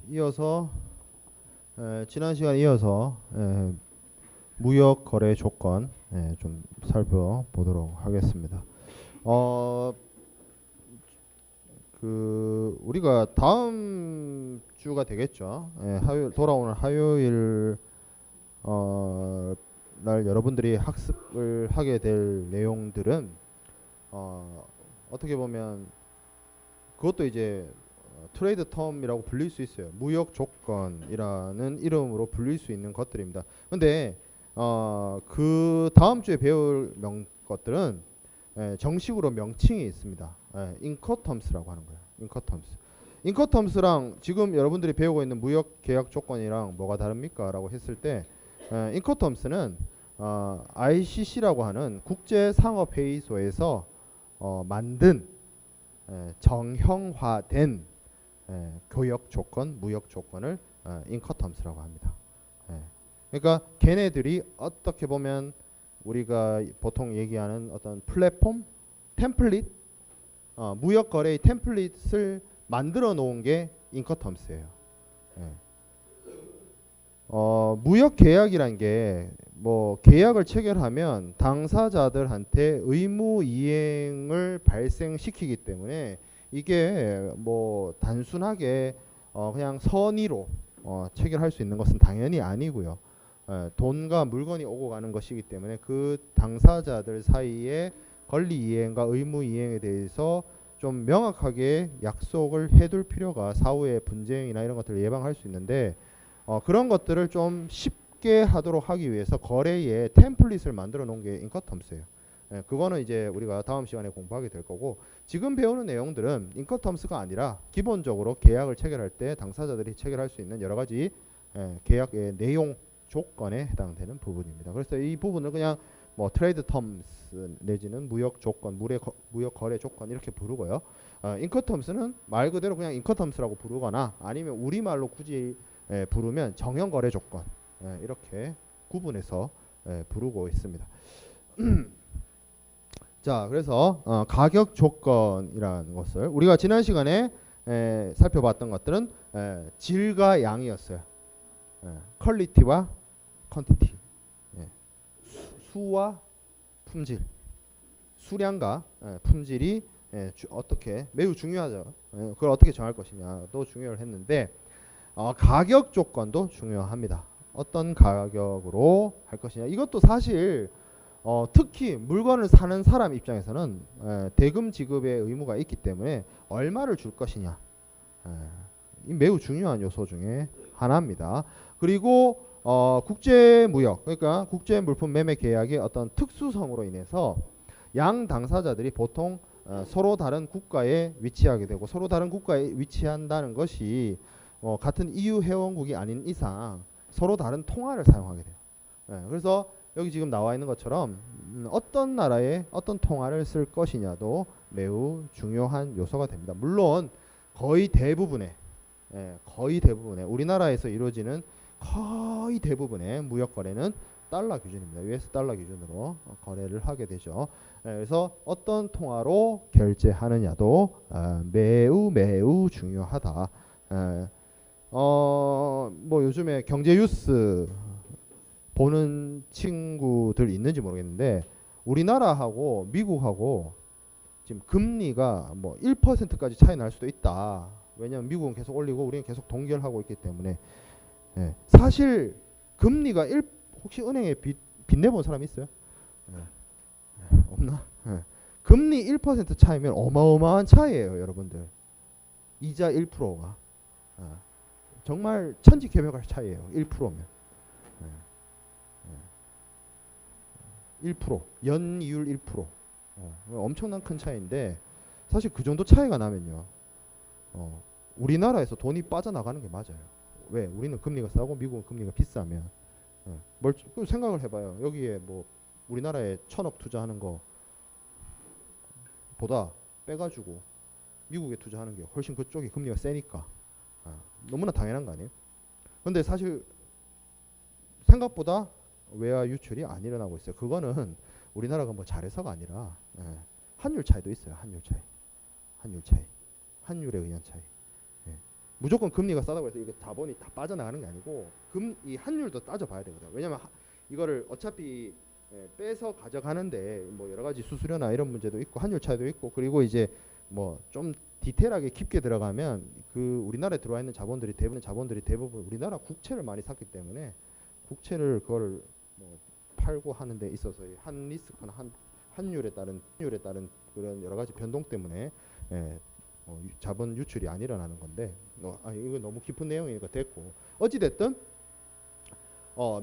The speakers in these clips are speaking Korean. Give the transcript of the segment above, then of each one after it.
이어서 지난 시간 이어서 무역 거래 조건 좀 살펴보도록 하겠습니다. 우리가 다음 주가 되겠죠. 돌아오는 화요일 날 여러분들이 학습을 하게 될 내용들은 어떻게 보면 그것도 이제 트레이드 텀이라고 불릴 수 있어요. 무역 조건이라는 이름으로 불릴 수 있는 것들입니다. 근데 그 다음 주에 배울 것들은 정식으로 명칭이 있습니다. 인커텀스라고 하는 거예요. 인커텀스. 인커텀스랑 지금 여러분들이 배우고 있는 무역 계약 조건이랑 뭐가 다릅니까? 라고 했을 때 인커텀스는 ICC라고 하는 국제상업회의소에서 만든 정형화된 교역 조건, 무역 조건을 인커텀스라고 합니다. 그러니까 걔네들이 어떻게 보면 우리가 보통 얘기하는 어떤 플랫폼, 템플릿, 무역 거래의 템플릿을 만들어 놓은 게 인커텀스예요. 무역 계약이란 게 뭐 계약을 체결하면 당사자들한테 의무 이행을 발생시키기 때문에 이게 뭐 단순하게 그냥 선의로 체결할 수 있는 것은 당연히 아니고요. 돈과 물건이 오고 가는 것이기 때문에 그 당사자들 사이에 권리 이행과 의무 이행에 대해서 좀 명확하게 약속을 해둘 필요가 사후의 분쟁이나 이런 것들을 예방할 수 있는데 그런 것들을 좀 쉽게 하도록 하기 위해서 거래에 템플릿을 만들어 놓은 게 인커텀스예요. 그거는 이제 우리가 다음 시간에 공부하게 될 거고 지금 배우는 내용들은 인커텀스가 아니라 기본적으로 계약을 체결할 때 당사자들이 체결할 수 있는 여러 가지 계약의 내용 조건에 해당되는 부분입니다. 그래서 이 부분을 그냥 뭐 트레이드 텀스 내지는 무역 조건, 무역 거래 조건 이렇게 부르고요. 인커텀스는 말 그대로 그냥 인커텀스라고 부르거나 아니면 우리말로 굳이 부르면 정형 거래 조건 이렇게 구분해서 부르고 있습니다. 자, 그래서 가격 조건이라는 것을 우리가 지난 시간에 살펴봤던 것들은 질과 양이었어요. 퀄리티와 퀀티티, 수와 품질, 수량과 품질이 어떻게 매우 중요하죠. 그걸 어떻게 정할 것이냐도 중요를 했는데 가격 조건도 중요합니다. 어떤 가격으로 할 것이냐. 이것도 사실 특히 물건을 사는 사람 입장에서는 대금 지급의 의무가 있기 때문에 얼마를 줄 것이냐 매우 중요한 요소 중에 하나입니다. 그리고 국제무역 그러니까 국제물품 매매 계약의 어떤 특수성으로 인해서 양 당사자들이 보통 서로 다른 국가에 위치하게 되고 서로 다른 국가에 위치한다는 것이 같은 EU 회원국이 아닌 이상 서로 다른 통화를 사용하게 돼요. 그래서 여기 지금 나와 있는 것처럼 어떤 나라에 어떤 통화를 쓸 것이냐도 매우 중요한 요소가 됩니다. 물론 거의 대부분의 우리나라에서 이루어지는 거의 대부분의 무역 거래는 달러 기준입니다. US 달러 기준으로 거래를 하게 되죠. 그래서 어떤 통화로 결제하느냐도 매우 중요하다. 뭐 요즘에 경제 뉴스 보는 친구들 있는지 모르겠는데 우리나라하고 미국하고 지금 금리가 뭐 1%까지 차이 날 수도 있다. 왜냐하면 미국은 계속 올리고 우리는 계속 동결하고 있기 때문에 사실 금리가 혹시 은행에 빚 내본 사람 있어요? 없나? 금리 1% 차이면 어마어마한 차이예요, 여러분들. 이자 1%가 정말 천지개벽할 차이예요. 1%면 1% 연이율 1% 엄청난 큰 차이인데 사실 그 정도 차이가 나면요 우리나라에서 돈이 빠져나가는 게 맞아요. 왜? 우리는 금리가 싸고 미국은 금리가 비싸면 생각을 해봐요. 여기에 뭐 우리나라에 1,000억 투자하는 거 보다 빼가지고 미국에 투자하는 게 훨씬 그쪽이 금리가 세니까 너무나 당연한 거 아니에요? 근데 사실 생각보다 외화 유출이 안 일어나고 있어요. 그거는 우리나라가 뭐 잘해서가 아니라 환율 차이도 있어요. 환율 차이, 환율에 의한 차이. 무조건 금리가 싸다고 해서 이게 자본이 다 빠져나가는 게 아니고 이 환율도 따져봐야 되거든. 왜냐면 이거를 어차피 빼서 가져가는데 뭐 여러 가지 수수료나 이런 문제도 있고 환율 차이도 있고 그리고 이제 뭐 좀 디테일하게 깊게 들어가면 그 우리나라에 들어와 있는 자본들이 대부분 우리나라 국채를 많이 샀기 때문에 국채를 그걸 뭐 팔고 하는 데 있어서 한 리스크나 환율에 따른 그런 여러 가지 변동 때문에 자본 유출이 안 일어나는 건데 이거 너무 깊은 내용이니까 됐고 어찌 됐든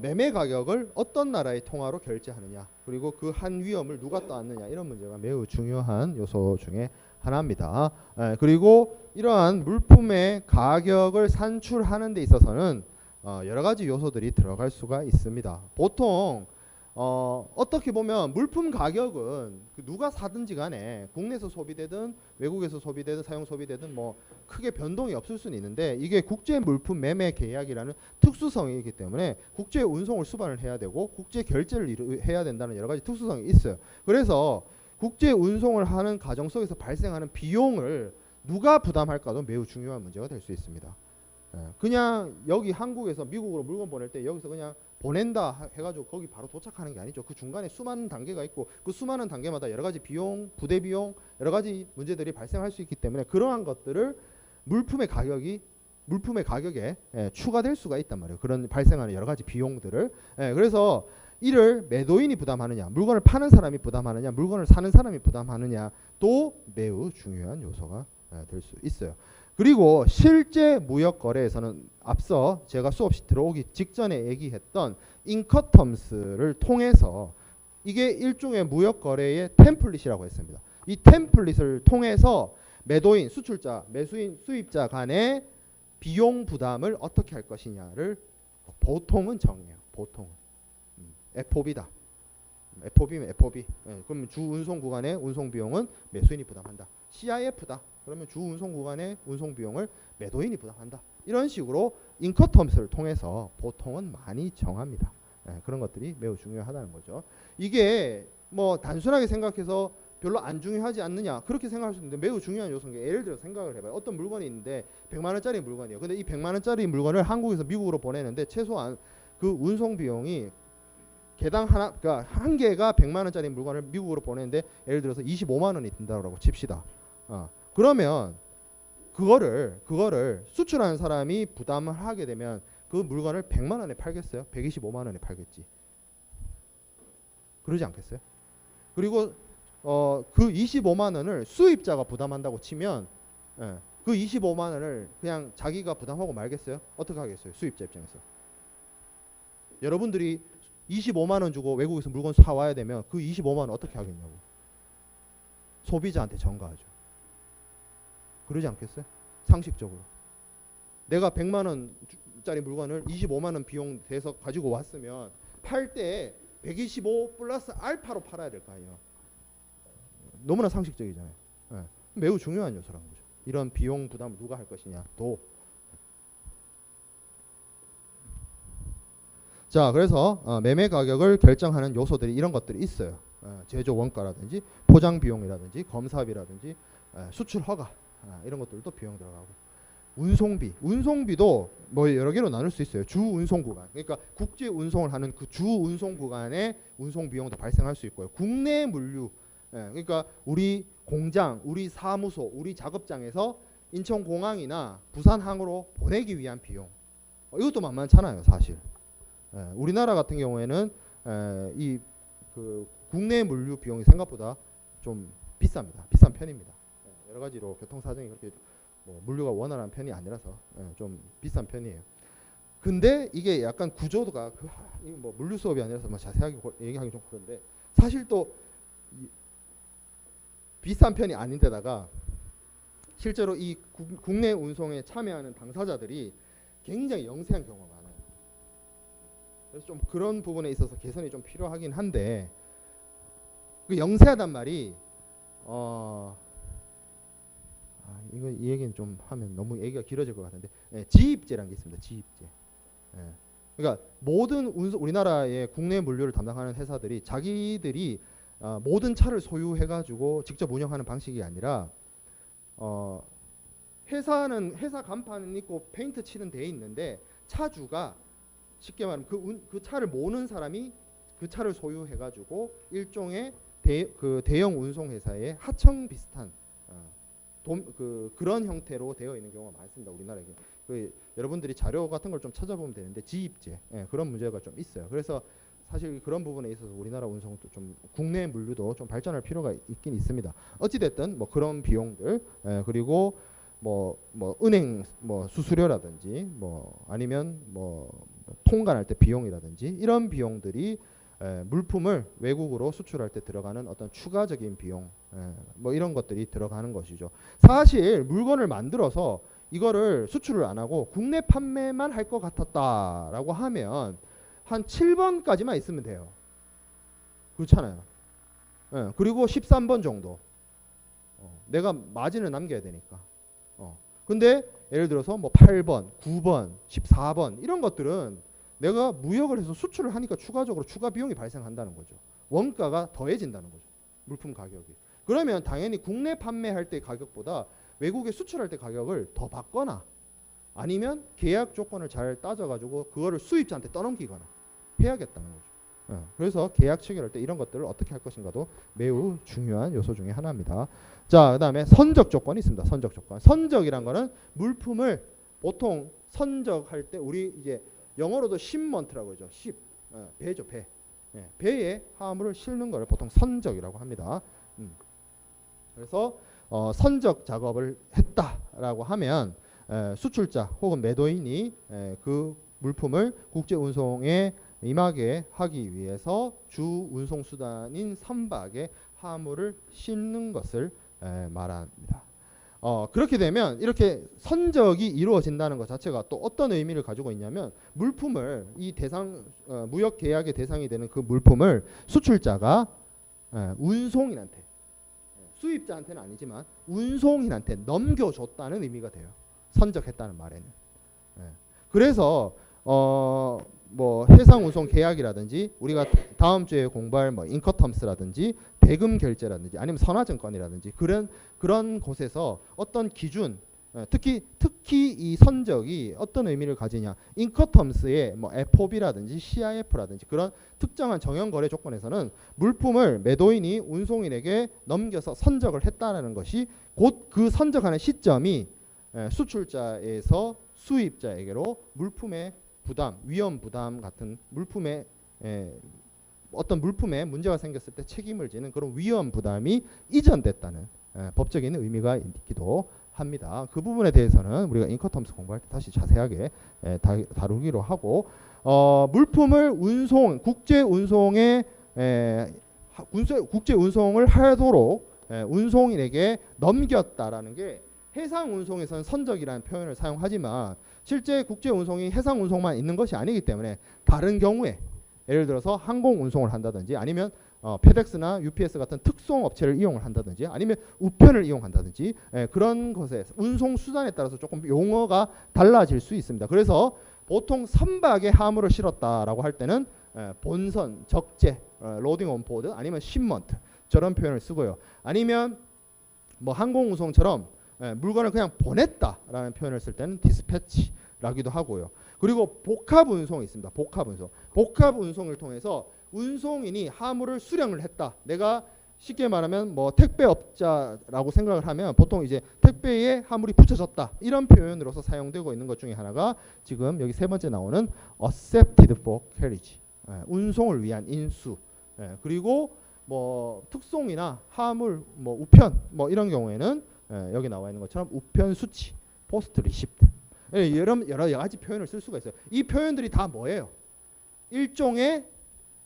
매매 가격을 어떤 나라의 통화로 결제하느냐 그리고 그 한 위험을 누가 떠안느냐 이런 문제가 매우 중요한 요소 중에 하나입니다. 그리고 이러한 물품의 가격을 산출하는 데 있어서는 여러 가지 요소들이 들어갈 수가 있습니다. 보통 어떻게 보면 물품 가격은 누가 사든지 간에 국내에서 소비되든 외국에서 소비되든 사용 소비되든 뭐 크게 변동이 없을 수는 있는데 이게 국제 물품 매매 계약이라는 특수성이기 때문에 국제 운송을 수반을 해야 되고 국제 결제를 해야 된다는 여러 가지 특수성이 있어요. 그래서 국제 운송을 하는 과정 속에서 발생하는 비용을 누가 부담할까도 매우 중요한 문제가 될 수 있습니다. 그냥 여기 한국에서 미국으로 물건 보낼 때 여기서 그냥 보낸다 해가지고 거기 바로 도착하는 게 아니죠. 그 중간에 수많은 단계가 있고 그 수많은 단계마다 여러 가지 비용, 부대 비용, 여러 가지 문제들이 발생할 수 있기 때문에 그러한 것들을 물품의 가격에 추가될 수가 있단 말이에요. 그런 발생하는 여러 가지 비용들을. 그래서 이를 매도인이 부담하느냐, 물건을 파는 사람이 부담하느냐, 물건을 사는 사람이 부담하느냐도 매우 중요한 요소가 될 수 있어요. 그리고 실제 무역 거래에서는 앞서 제가 수업 들어오기 직전에 얘기했던 인커텀스를 통해서 이게 일종의 무역 거래의 템플릿이라고 했습니다. 이 템플릿을 통해서 매도인, 수출자, 매수인, 수입자 간의 비용 부담을 어떻게 할 것이냐를 보통은 정해요. 보통은 FOB다. FOB면 FOB. 그럼 주 운송 구간의 운송 비용은 매수인이 부담한다. CIF다. 그러면 주 운송 구간의 운송 비용을 매도인이 부담한다. 이런 식으로 인커텀스를 통해서 보통은 많이 정합니다. 그런 것들이 매우 중요하다는 거죠. 이게 뭐 단순하게 생각해서 별로 안 중요하지 않느냐 그렇게 생각할 수 있는데 매우 중요한 요소인 게 예를 들어 생각을 해봐요. 어떤 물건이 있는데 100만 원짜리 물건이에요. 근데 이 100만 원짜리 물건을 한국에서 미국으로 보내는데 최소한 그 운송 비용이 개당 하나, 그러니까 한 개가 100만 원짜리 물건을 미국으로 보내는데 예를 들어서 25만 원이 든다고 칩시다. 그러면 그거를 수출하는 사람이 부담을 하게 되면 그 물건을 100만 원에 팔겠어요? 125만 원에 팔겠지. 그러지 않겠어요? 그리고 그 25만 원을 수입자가 부담한다고 치면 그 25만 원을 그냥 자기가 부담하고 말겠어요? 어떻게 하겠어요? 수입자 입장에서. 여러분들이 25만 원 주고 외국에서 물건 사와야 되면 그 25만 원 어떻게 하겠냐고. 소비자한테 전가하죠. 그러지 않겠어요? 상식적으로. 내가 100만 원짜리 물건을 25만 원 비용 대서 가지고 왔으면 팔 때 125 플러스 알파로 팔아야 될 거 아니에요. 너무나 상식적이잖아요. 매우 중요한 요소라는 거죠. 이런 비용 부담을 누가 할 것이냐도. 자, 그래서 매매 가격을 결정하는 요소들이 이런 것들이 있어요. 제조 원가라든지 포장 비용이라든지 검사비라든지 수출 허가 이런 것들도 비용 들어가고 운송비도 뭐 여러 개로 나눌 수 있어요. 주 운송 구간, 그러니까 국제 운송을 하는 그 주 운송 구간의 운송 비용도 발생할 수 있고요. 국내 물류, 그러니까 우리 공장, 우리 사무소, 우리 작업장에서 인천공항이나 부산항으로 보내기 위한 비용, 이것도 만만찮아요, 사실. 우리나라 같은 경우에는 이 그 국내 물류 비용이 생각보다 좀 비쌉니다. 비싼 편입니다. 여러 가지로 교통 사정이 그렇게 뭐 물류가 원활한 편이 아니라서 좀 비싼 편이에요. 근데 이게 약간 구조가 뭐 물류 수업이 아니라서 뭐 자세하게 얘기하기 좀 그런데 사실 또 비싼 편이 아닌데다가 실제로 이 국내 운송에 참여하는 당사자들이 굉장히 영세한 경우가 많아요. 그래서 좀 그런 부분에 있어서 개선이 좀 필요하긴 한데 그 영세하단 말이 이거 이 얘기는 좀 하면 너무 얘기가 길어질 것 같은데 지입제라는 게 있습니다. 지입제. 그러니까 모든 우리나라의 국내 물류를 담당하는 회사들이 자기들이 모든 차를 소유해가지고 직접 운영하는 방식이 아니라 회사는 회사 간판은 있고 페인트 칠은 돼 있는데 차주가 쉽게 말하면 그 차를 모는 사람이 그 차를 소유해 가지고 일종의 대형 운송 회사의 하청 비슷한 그런 형태로 되어 있는 경우가 많습니다. 우리나라에. 여러분들이 자료 같은 걸 좀 찾아보면 되는데 지입제 그런 문제가 좀 있어요. 그래서 사실 그런 부분에 있어서 우리나라 운송도 좀 국내 물류도 좀 발전할 필요가 있긴 있습니다. 어찌 됐든 뭐 그런 비용들 그리고 뭐 은행 뭐 수수료라든지 뭐 아니면 뭐 통관할 때 비용이라든지 이런 비용들이 물품을 외국으로 수출할 때 들어가는 어떤 추가적인 비용 뭐 이런 것들이 들어가는 것이죠. 사실 물건을 만들어서 이거를 수출을 안 하고 국내 판매만 할 것 같았다라고 하면 한 7번까지만 있으면 돼요. 그렇잖아요. 그리고 13번 정도 내가 마진을 남겨야 되니까. 근데 예를 들어서 뭐 8번, 9번, 14번 이런 것들은 내가 무역을 해서 수출을 하니까 추가적으로 추가 비용이 발생한다는 거죠. 원가가 더해진다는 거죠. 물품 가격이. 그러면 당연히 국내 판매할 때 가격보다 외국에 수출할 때 가격을 더 받거나 아니면 계약 조건을 잘 따져가지고 그거를 수입자한테 떠넘기거나 해야겠다는 거죠. 그래서 계약 체결할 때 이런 것들을 어떻게 할 것인가도 매우 중요한 요소 중에 하나입니다. 자, 그다음에 선적 조건이 있습니다. 선적 조건. 선적이란 거는 물품을 보통 선적할 때 우리 이제 영어로도 shipment라고 하죠. ship. 배죠, 배. 배에 화물을 실는 것을 보통 선적이라고 합니다. 그래서 선적 작업을 했다라고 하면 수출자 혹은 매도인이 그 물품을 국제 운송에 임하게 하기 위해서 주 운송 수단인 선박에 화물을 싣는 것을 말합니다. 그렇게 되면 이렇게 선적이 이루어진다는 것 자체가 또 어떤 의미를 가지고 있냐면 물품을 이 대상 무역 계약의 대상이 되는 그 물품을 수출자가 운송인한테 수입자한테는 아니지만 운송인한테 넘겨줬다는 의미가 돼요. 선적했다는 말에는. 그래서 뭐 해상 운송 계약이라든지 우리가 다음 주에 공부할 뭐 인커텀스라든지 대금 결제라든지 아니면 선화증권이라든지 그런 곳에서 어떤 기준 특히 이 선적이 어떤 의미를 가지냐 인커텀스의 뭐 FOB라든지 CIF라든지 그런 특정한 정형 거래 조건에서는 물품을 매도인이 운송인에게 넘겨서 선적을 했다라는 것이 곧 그 선적하는 시점이 수출자에서 수입자에게로 물품의 부담, 위험 부담 같은 물품의 어떤 물품에 문제가 생겼을 때 책임을 지는 그런 위험 부담이 이전됐다는 법적인 의미가 있기도 합니다. 그 부분에 대해서는 우리가 인커텀스 공부할 때 다시 자세하게 다루기로 하고 물품을 국제 운송을 하도록 운송인에게 넘겼다라는 게 해상 운송에서는 선적이라는 표현을 사용하지만 실제 국제 운송이 해상 운송만 있는 것이 아니기 때문에 다른 경우에 예를 들어서 항공 운송을 한다든지 아니면 페덱스나 UPS 같은 특송 업체를 이용을 한다든지 아니면 우편을 이용한다든지 그런 것에 운송 수단에 따라서 조금 용어가 달라질 수 있습니다. 그래서 보통 선박에 화물을 실었다라고 할 때는 본선, 적재, 로딩 온 보드 아니면 shipment 저런 표현을 쓰고요. 아니면 뭐 항공 운송처럼 물건을 그냥 보냈다라는 표현을 쓸 때는 디스패치라기도 하고요. 그리고 복합 운송이 있습니다. 복합 운송. 복합 운송을 통해서 운송인이 화물을 수령을 했다. 내가 쉽게 말하면 뭐 택배업자라고 생각을 하면 보통 이제 택배에 화물이 붙여졌다. 이런 표현으로서 사용되고 있는 것 중에 하나가 지금 여기 세 번째 나오는 accepted for carriage. 운송을 위한 인수. 그리고 뭐 특송이나 화물 뭐 우편 뭐 이런 경우에는 여기 나와 있는 것처럼 우편 수치, 포스트 리시프트 여러 가지 표현을 쓸 수가 있어요. 이 표현들이 다 뭐예요? 일종의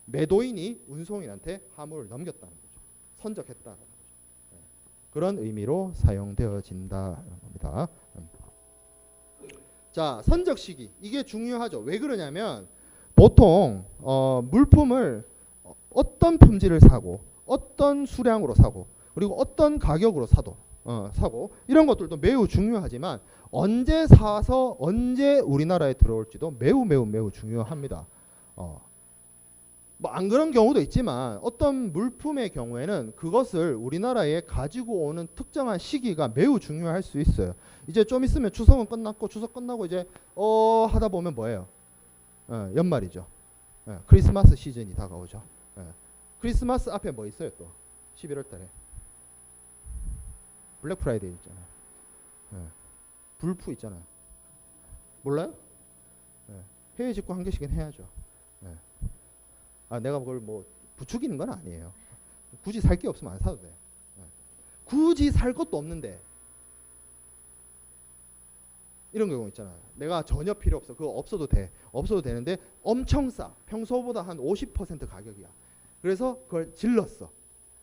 매도인이 운송인한테 화물을 넘겼다는 거죠. 선적했다는 거죠. 그런 의미로 사용되어진다는 겁니다. 자, 선적 시기 이게 중요하죠. 왜 그러냐면 보통 물품을 어떤 품질을 사고 어떤 수량으로 사고 그리고 어떤 가격으로 사고 이런 것들도 매우 중요하지만 언제 사서 언제 우리나라에 들어올지도 매우 중요합니다. 뭐 안 그런 경우도 있지만 어떤 물품의 경우에는 그것을 우리나라에 가지고 오는 특정한 시기가 매우 중요할 수 있어요. 이제 좀 있으면 추석은 끝났고 추석 끝나고 이제 하다 보면 뭐예요? 연말이죠. 크리스마스 시즌이 다가오죠. 크리스마스 앞에 뭐 있어요 또? 11월 달에 블랙 프라이데이 있잖아요. 불프 있잖아요. 몰라요? 해외 직구 한 개씩은 해야죠. 내가 그걸 뭐 부추기는 건 아니에요. 굳이 살 게 없으면 안 사도 돼. 굳이 살 것도 없는데 이런 경우 있잖아요. 내가 전혀 필요 없어. 그거 없어도 돼. 없어도 되는데 엄청 싸. 평소보다 한 50% 가격이야. 그래서 그걸 질렀어.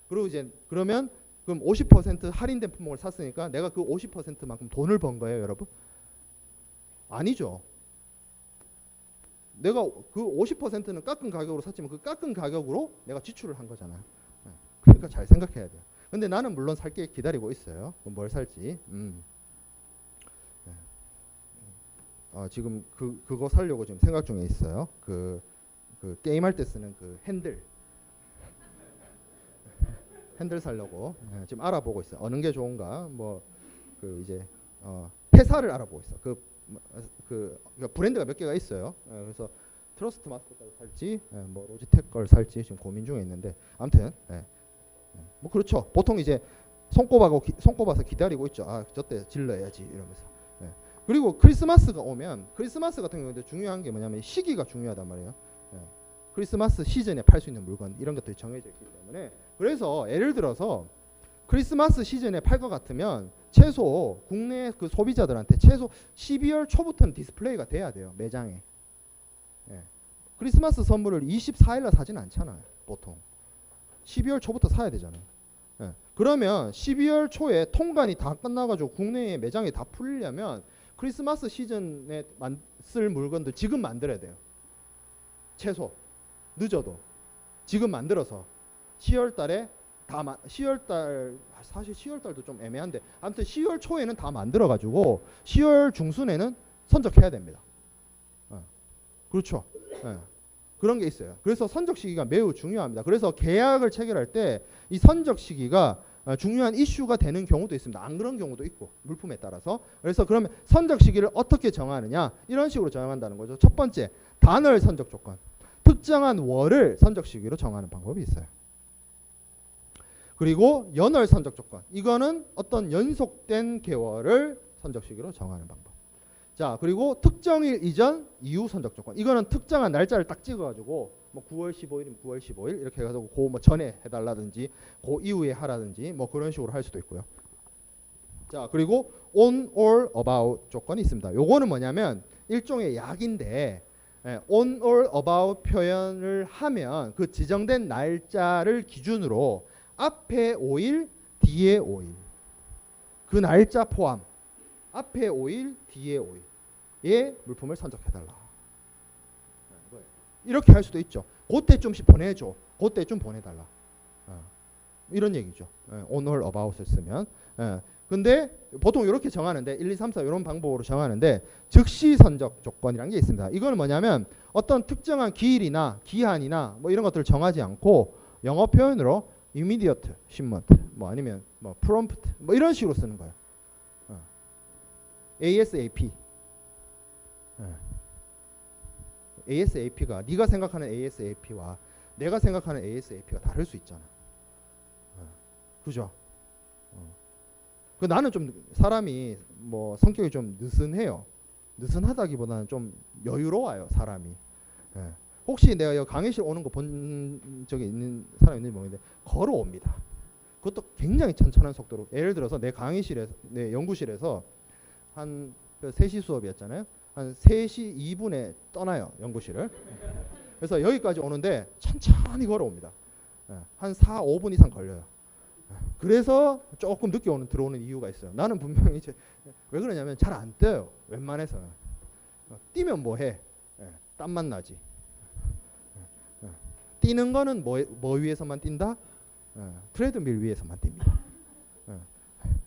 그리고 이제 그러면 그럼 50% 할인된 품목을 샀으니까 내가 그 50%만큼 돈을 번 거예요, 여러분? 아니죠. 내가 그 50%는 깎은 가격으로 샀지만 그 깎은 가격으로 내가 지출을 한 거잖아요. 그러니까 잘 생각해야 돼요. 근데 나는 물론 살 게 기다리고 있어요. 뭘 살지. 지금 그거 살려고 지금 생각 중에 있어요. 그 게임할 때 쓰는 그 핸들 살려고 지금 알아보고 있어요. 어느 게 좋은가. 뭐 그 이제 회사를 알아보고 있어. 그 브랜드가 몇 개가 있어요. 그래서 트러스트 마스크 걸 살지, 뭐 로지텍 걸 살지 지금 고민 중에 있는데 아무튼 뭐 그렇죠. 보통 이제 손꼽아서 기다리고 있죠. 저때 질러야지 이러면서. 그리고 크리스마스가 오면 크리스마스 같은 경우도 중요한 게 뭐냐면 시기가 중요하단 말이에요. 크리스마스 시즌에 팔 수 있는 물건 이런 것들이 정해져 있기 때문에 그래서 예를 들어서 크리스마스 시즌에 팔 것 같으면 최소 국내 그 소비자들한테 최소 12월 초부터는 디스플레이가 돼야 돼요. 매장에. 크리스마스 선물을 24일날 사지는 않잖아요. 보통 12월 초부터 사야 되잖아요. 그러면 12월 초에 통관이 다 끝나가지고 국내에 매장에 다 풀리려면 크리스마스 시즌에 쓸 물건들 지금 만들어야 돼요. 최소 늦어도 지금 만들어서 10월 달에 다 10월 달 사실 10월 달도 좀 애매한데 아무튼 10월 초에는 다 만들어 가지고 10월 중순에는 선적해야 됩니다. 그렇죠. 그런 게 있어요. 그래서 선적 시기가 매우 중요합니다. 그래서 계약을 체결할 때 이 선적 시기가 중요한 이슈가 되는 경우도 있습니다. 안 그런 경우도 있고 물품에 따라서. 그래서 그러면 선적 시기를 어떻게 정하느냐 이런 식으로 정한다는 거죠. 첫 번째 단월 선적 조건. 특정한 월을 선적 시기로 정하는 방법이 있어요. 그리고 연월 선적 조건. 이거는 어떤 연속된 개월을 선적 시기로 정하는 방법. 자, 그리고 특정일 이전 이후 선적 조건. 이거는 특정한 날짜를 딱 찍어가지고 뭐 9월 15일이면 9월 15일 이렇게 해가지고 그 뭐 전에 해달라든지 그 이후에 하라든지 뭐 그런 식으로 할 수도 있고요. 자, 그리고 on or about 조건이 있습니다. 요거는 뭐냐면 일종의 약인데 on or about 표현을 하면 그 지정된 날짜를 기준으로 앞에 5일, 뒤에 5일. 그 날짜 포함. 앞에 5일, 뒤에 5일의 물품을 선적해달라. 이렇게 할 수도 있죠. 그때 좀씩 보내줘. 그때 좀 보내달라. 이런 얘기죠. on or about을 쓰면. 근데 보통 이렇게 정하는데 1, 2, 3, 4 이런 방법으로 정하는데 즉시 선적 조건이라는 게 있습니다. 이거는 뭐냐면 어떤 특정한 기일이나 기한이나 뭐 이런 것들을 정하지 않고 영어 표현으로 immediate shipment 뭐 아니면 뭐 prompt 뭐 이런 식으로 쓰는 거예요. ASAP. ASAP가 네가 생각하는 ASAP와 내가 생각하는 ASAP가 다를 수 있잖아. 그죠? 나는 좀 사람이 뭐 성격이 좀 느슨해요. 느슨하다기보다는 좀 여유로워요, 사람이. 혹시 내가 여기 강의실 오는 거 본 적이 있는 사람 있는지 모르겠는데 걸어옵니다. 그것도 굉장히 천천한 속도로. 예를 들어서 내 강의실에서 내 연구실에서 한 3시 수업이었잖아요. 한 3시 2분에 떠나요, 연구실을. 그래서 여기까지 오는데 천천히 걸어옵니다. 한 4, 5분 이상 걸려요. 그래서 조금 늦게 들어오는 이유가 있어요. 나는 분명히 이제 왜 그러냐면 잘 안 뛰어요. 웬만해서는. 뛰면 뭐해? 땀만 나지. 뛰는 거는 뭐 위해서만 뛴다? 트레드밀 위해서만 뜁니다.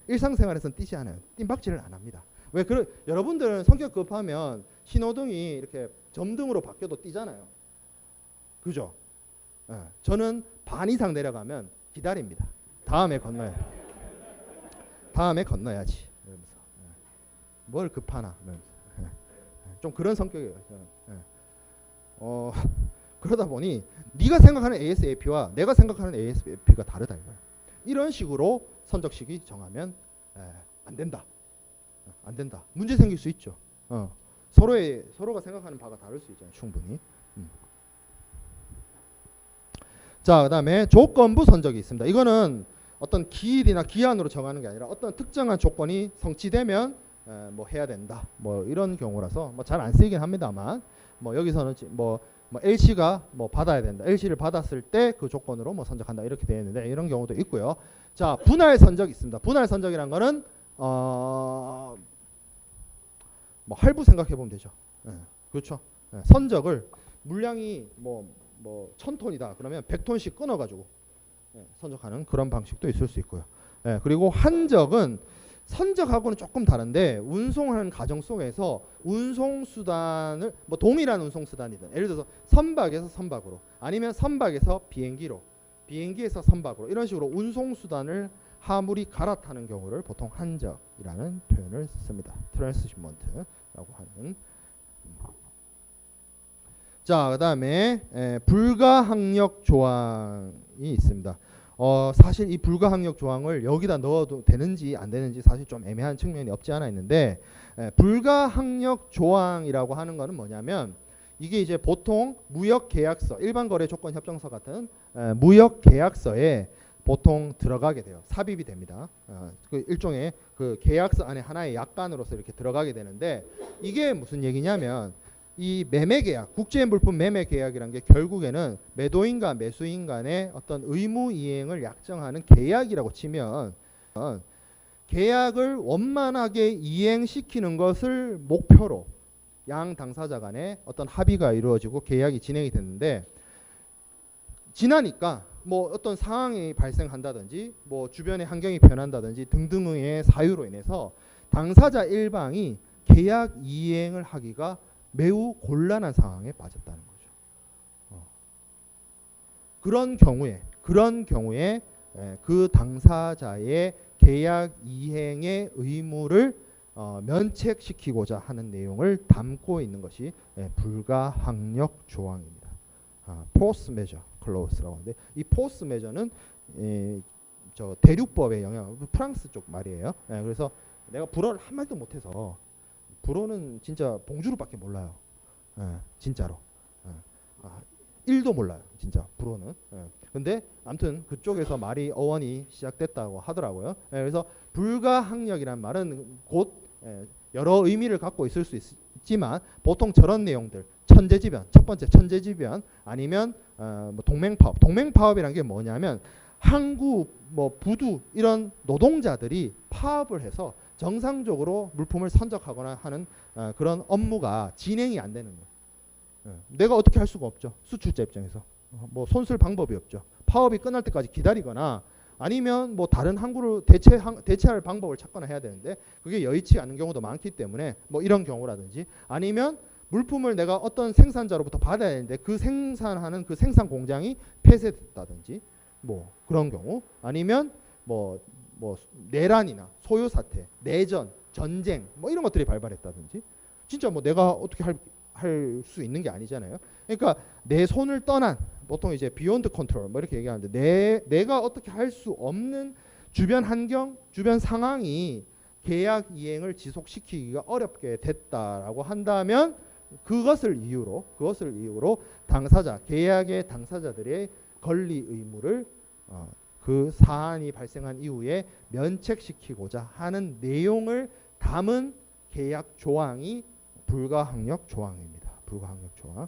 일상생활에서는 뛰지 않아요. 뜀박질을 안 합니다. 왜 여러분들은 성격 급하면 신호등이 이렇게 점등으로 바뀌어도 뛰잖아요. 그죠? 저는 반 이상 내려가면 기다립니다. 다음에 건너야. 다음에 건너야지. 이러면서. 뭘 급하나. 이러면서. 좀 그런 성격이에요. 그러다 보니 네가 생각하는 ASAP와 내가 생각하는 ASAP가 다르다 이거야. 이런 식으로 선적 시기 정하면 안 된다. 안 된다. 문제 생길 수 있죠. 서로가 생각하는 바가 다를 수 있잖아요. 충분히. 자, 그다음에 조건부 선적이 있습니다. 이거는 어떤 기일이나 기한으로 정하는 게 아니라 어떤 특정한 조건이 성취되면 뭐 해야 된다. 뭐 이런 경우라서 뭐 잘 안 쓰이긴 합니다만 뭐 여기서는 뭐 LC가 뭐 받아야 된다. LC를 받았을 때 그 조건으로 뭐 선적한다 이렇게 되어 있는데 이런 경우도 있고요. 자, 분할 선적이 있습니다. 분할 선적이란 거는 뭐 할부 생각해 보면 되죠. 그렇죠. 선적을 물량이 뭐 1000톤이다. 그러면 100톤씩 끊어 가지고 선적하는 그런 방식도 있을 수 있고요. 그리고 한적은 선적하고는 조금 다른데 운송하는 과정 속에서 운송수단을 뭐 동일한 운송수단이든 예를 들어서 선박에서 선박으로 아니면 선박에서 비행기로 비행기에서 선박으로 이런 식으로 운송수단을 하물이 갈아타는 경우를 보통 한적이라는 표현을 씁니다. 트랜스시먼트라고 하는. 자, 그 다음에 불가항력 조항이 있습니다. 사실 이 불가항력 조항을 여기다 넣어도 되는지 안 되는지 사실 좀 애매한 측면이 없지 않아 있는데 불가항력 조항이라고 하는 거는 뭐냐면 이게 이제 보통 무역계약서, 일반거래조건협정서 같은 무역계약서에 보통 들어가게 돼요. 삽입이 됩니다. 그 일종의 그 계약서 안에 하나의 약관으로서 이렇게 들어가게 되는데 이게 무슨 얘기냐면 이 매매계약, 국제물품 매매계약이라는 게 결국에는 매도인과 매수인 간의 어떤 의무 이행을 약정하는 계약이라고 치면 계약을 원만하게 이행시키는 것을 목표로 양 당사자 간에 어떤 합의가 이루어지고 계약이 진행이 됐는데 지나니까 뭐 어떤 상황이 발생한다든지 뭐 주변의 환경이 변한다든지 등등의 사유로 인해서 당사자 일방이 계약 이행을 하기가 매우 곤란한 상황에 빠졌다는 거죠. 그런 경우에 그 당사자의 계약 이행의 의무를 면책시키고자 하는 내용을 담고 있는 것이 불가항력 조항입니다. 포스 메저 클로스라고 하는데 이 포스 메저는 저 대륙법의 영향, 프랑스 쪽 말이에요. 그래서 내가 불어를 한 마디도 못해서 불어는 진짜 봉주르밖에 몰라요. 진짜로. 1도 몰라요. 진짜 불어는. 근데 아무튼 그쪽에서 말이 어원이 시작됐다고 하더라고요. 그래서 불가항력이란 말은 곧 여러 의미를 갖고 있을 수 있지만 보통 저런 내용들 천재지변, 첫 번째 천재지변 아니면 뭐 동맹파업. 동맹파업이란 게 뭐냐면 항구, 뭐 부두 이런 노동자들이 파업을 해서 정상적으로 물품을 선적하거나 하는 그런 업무가 진행이 안 되는 거예요. 내가 어떻게 할 수가 없죠. 수출자 입장에서 뭐 손쓸 방법이 없죠. 파업이 끝날 때까지 기다리거나 아니면 뭐 다른 항구를 대체할 방법을 찾거나 해야 되는데 그게 여의치 않은 경우도 많기 때문에 뭐 이런 경우라든지 아니면 물품을 내가 어떤 생산자로부터 받아야 되는데 그 생산하는 그 생산 공장이 폐쇄됐다든지 뭐 그런 경우 아니면 뭐 내란이나 소요 사태, 내전, 전쟁 뭐 이런 것들이 발발했다든지 진짜 뭐 내가 어떻게 할 수 있는 게 아니잖아요. 그러니까 내 손을 떠난 보통 이제 비욘드 컨트롤 뭐 이렇게 얘기하는데 내가 어떻게 할 수 없는 주변 환경, 주변 상황이 계약 이행을 지속시키기가 어렵게 됐다라고 한다면 그것을 이유로 당사자, 계약의 당사자들의 권리 의무를 그 사안이 발생한 이후에 면책시키고자 하는 내용을 담은 계약 조항이 불가항력 조항입니다. 불가항력 조항.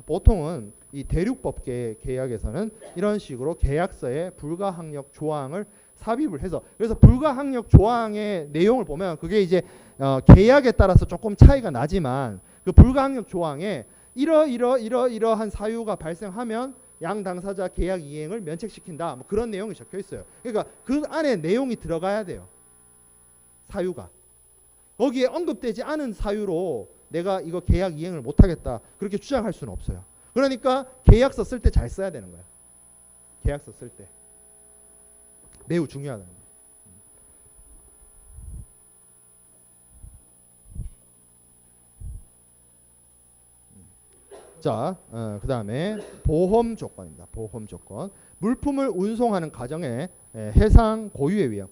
보통은 이 대륙법 계약에서는 이런 식으로 계약서에 불가항력 조항을 삽입을 해서 그래서 불가항력 조항의 내용을 보면 그게 이제 계약에 따라서 조금 차이가 나지만 그 불가항력 조항에 이러한 사유가 발생하면 양 당사자 계약 이행을 면책시킨다. 뭐 그런 내용이 적혀 있어요. 그러니까 그 안에 내용이 들어가야 돼요. 사유가. 거기에 언급되지 않은 사유로 내가 이거 계약 이행을 못하겠다. 그렇게 주장할 수는 없어요. 그러니까 계약서 쓸 때 잘 써야 되는 거야. 계약서 쓸 때. 매우 중요하다는 거야. 자, 그 다음에 보험 조건입니다. 보험 조건. 물품을 운송하는 과정에 해상 고유의 위험.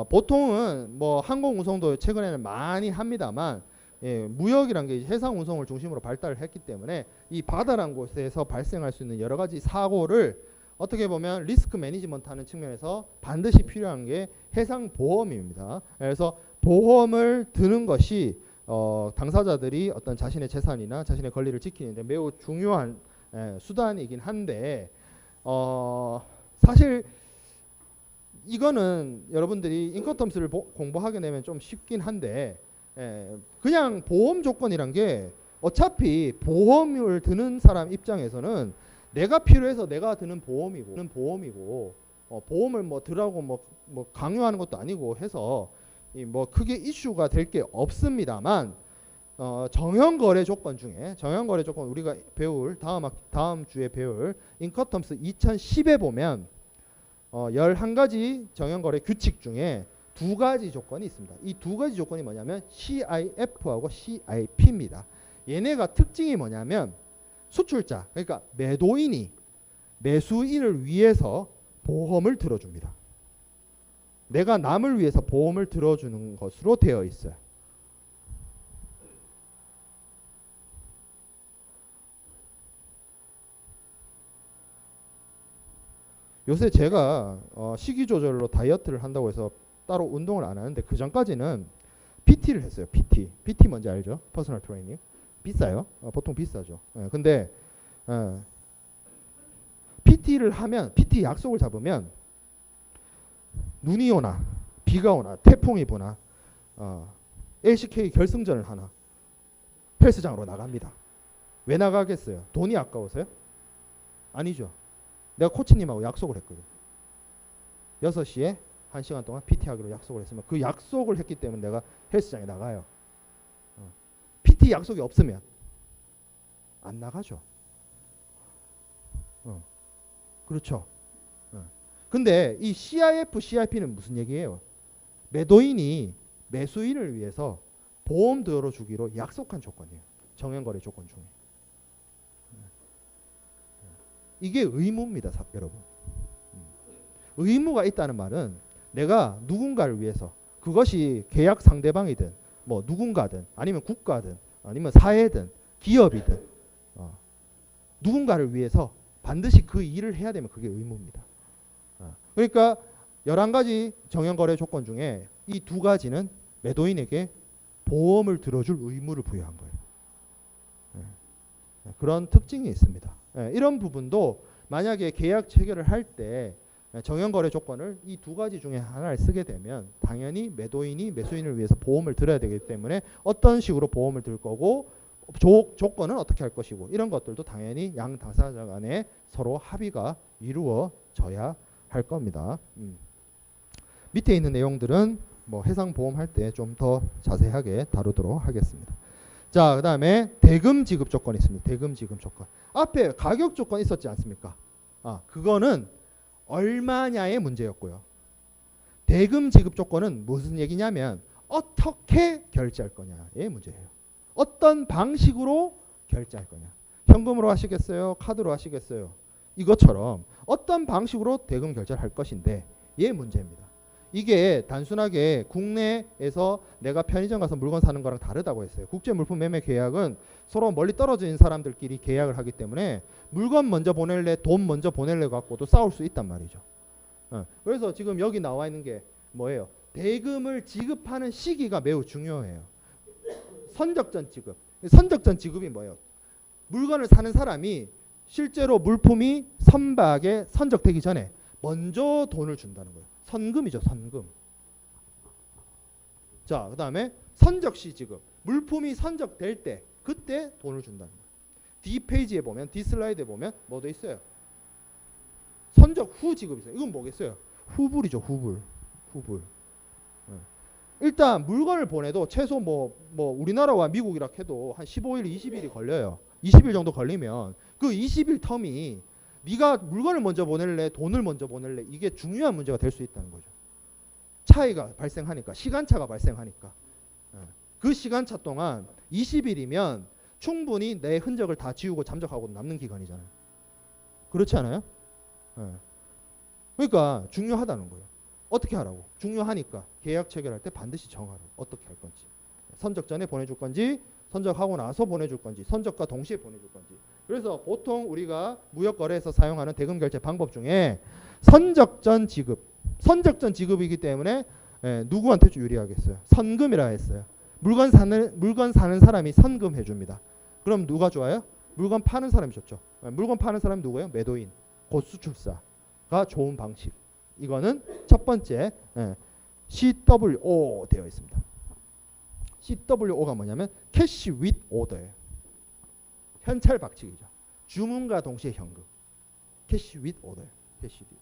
보통은 뭐 항공 운송도 최근에는 많이 합니다만 무역이란 게 해상 운송을 중심으로 발달을 했기 때문에 이 바다란 곳에서 발생할 수 있는 여러 가지 사고를 어떻게 보면 리스크 매니지먼트 하는 측면에서 반드시 필요한 게 해상 보험입니다. 그래서 보험을 드는 것이 당사자들이 어떤 자신의 재산이나 자신의 권리를 지키는데 매우 중요한 수단이긴 한데 사실 이거는 여러분들이 인커텀스를 공부하게 되면 좀 쉽긴 한데 그냥 보험 조건이란 게 어차피 보험을 드는 사람 입장에서는 내가 필요해서 내가 드는 보험이고 보험을 뭐 들라고 뭐 강요하는 것도 아니고 해서 뭐 크게 이슈가 될 게 없습니다만 정형거래 조건 중에 정형거래 조건 우리가 배울 다음 주에 배울 인커텀스 2010에 보면 11가지 정형거래 규칙 중에 2가지 조건이 있습니다. 이 2가지 조건이 뭐냐면 CIF하고 CIP입니다. 얘네가 특징이 뭐냐면 수출자 그러니까 매도인이 매수인을 위해서 보험을 들어줍니다. 내가 남을 위해서 보험을 들어주는 것으로 되어 있어요. 요새 제가 식이 조절로 다이어트를 한다고 해서 따로 운동을 안 하는데 그 전까지는 PT를 했어요. PT 뭔지 알죠? 퍼스널 트레이닝. 비싸요. 보통 비싸죠. 근데 PT를 하면 PT 약속을 잡으면 눈이 오나 비가 오나 태풍이 부나 LCK 결승전을 하나 헬스장으로 나갑니다. 왜 나가겠어요? 돈이 아까워서요? 아니죠. 내가 코치님하고 약속을 했거든. 6시에 1시간 동안 PT 하기로 약속을 했으면 그 약속을 했기 때문에 내가 헬스장에 나가요. PT 약속이 없으면 안 나가죠. 그렇죠. 근데 이 CIF, CIP는 무슨 얘기예요? 매도인이 매수인을 위해서 보험 들어주기로 약속한 조건이에요. 정형거래 조건 중에. 이게 의무입니다, 여러분. 의무가 있다는 말은 내가 누군가를 위해서 그것이 계약 상대방이든 뭐 누군가든 아니면 국가든 아니면 사회든 기업이든 누군가를 위해서 반드시 그 일을 해야 되면 그게 의무입니다. 그러니까 11가지 정형거래 조건 중에 이 2가지는 매도인에게 보험을 들어줄 의무를 부여한 거예요. 그런 특징이 있습니다. 이런 부분도 만약에 계약 체결을 할 때 정형거래 조건을 이 2가지 중에 하나를 쓰게 되면 당연히 매도인이 매수인을 위해서 보험을 들어야 되기 때문에 어떤 식으로 보험을 들 거고 조건은 어떻게 할 것이고 이런 것들도 당연히 양 당사자 간에 서로 합의가 이루어져야 할 겁니다. 밑에 있는 내용들은 뭐 해상보험 할 때 좀 더 자세하게 다루도록 하겠습니다. 자, 그 다음에 대금 지급 조건이 있습니다. 대금 지급 조건. 앞에 가격 조건 있었지 않습니까? 그거는 얼마냐의 문제였고요. 대금 지급 조건은 무슨 얘기냐면 어떻게 결제할 거냐의 문제예요. 어떤 방식으로 결제할 거냐. 현금으로 하시겠어요? 카드로 하시겠어요? 이것처럼 어떤 방식으로 대금 결제를 할 것인데 얘 문제입니다. 이게 단순하게 국내에서 내가 편의점 가서 물건 사는 거랑 다르다고 했어요. 국제 물품 매매 계약은 서로 멀리 떨어진 사람들끼리 계약을 하기 때문에 물건 먼저 보낼래, 돈 먼저 보낼래 갖고도 싸울 수 있단 말이죠. 그래서 지금 여기 나와 있는 게 뭐예요? 대금을 지급하는 시기가 매우 중요해요. 선적전 지급. 선적전 지급이 뭐예요? 물건을 사는 사람이 실제로 물품이 선박에 선적되기 전에 먼저 돈을 준다는 거예요. 선금이죠, 선금. 자, 그 다음에 선적시 지급. 물품이 선적될 때 그때 돈을 준다는 거예요. D 페이지에 보면, D 슬라이드에 보면 뭐도 있어요. 선적 후 지급이 있어요. 이건 뭐겠어요? 후불이죠, 후불. 후불. 일단 물건을 보내도 최소 뭐 우리나라와 미국이라 해도 한 15일, 20일이 걸려요. 20일 정도 걸리면 그 20일 텀이 네가 물건을 먼저 보낼래, 돈을 먼저 보낼래, 이게 중요한 문제가 될 수 있다는 거죠. 차이가 발생하니까, 시간차가 발생하니까. 그 시간차 동안 20일이면 충분히 내 흔적을 다 지우고 잠적하고 남는 기간이잖아요. 그렇지 않아요? 그러니까 중요하다는 거예요. 어떻게 하라고? 중요하니까 계약 체결할 때 반드시 정하라고. 어떻게 할 건지. 선적 전에 보내줄 건지, 선적하고 나서 보내줄 건지, 선적과 동시에 보내줄 건지. 그래서 보통 우리가 무역거래에서 사용하는 대금 결제 방법 중에 선적 전 지급, 선적 전 지급이기 때문에 누구한테 유리하겠어요? 선금이라 했어요. 물건 사는 사람이 선금해 줍니다. 그럼 누가 좋아요? 물건 파는 사람이 좋죠. 물건 파는 사람이 누구예요? 매도인, 곧 수출사가 좋은 방식. 이거는 첫 번째 CWO 되어 있습니다. CWO가 뭐냐면 캐시 윗 오더예요. 현찰 박치기죠. 주문과 동시에 현금. 캐시 윗 오더예요. 캐시 윗.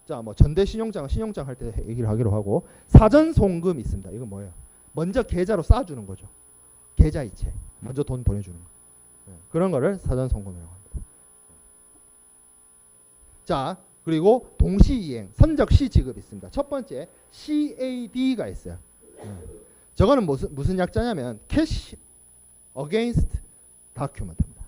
자, 뭐 전대 신용장 할 때 얘기를 하기로 하고, 사전 송금 있습니다. 이건 뭐예요? 먼저 계좌로 쏴주는 거죠. 계좌이체. 먼저 돈 보내주는 거. 그런 거를 사전 송금이라고 합니다. 자, 그리고 동시이행, 선적 시 지급이 있습니다. 첫 번째 CAD가 있어요. 저거는 무슨 약자냐면 Cash Against Document입니다.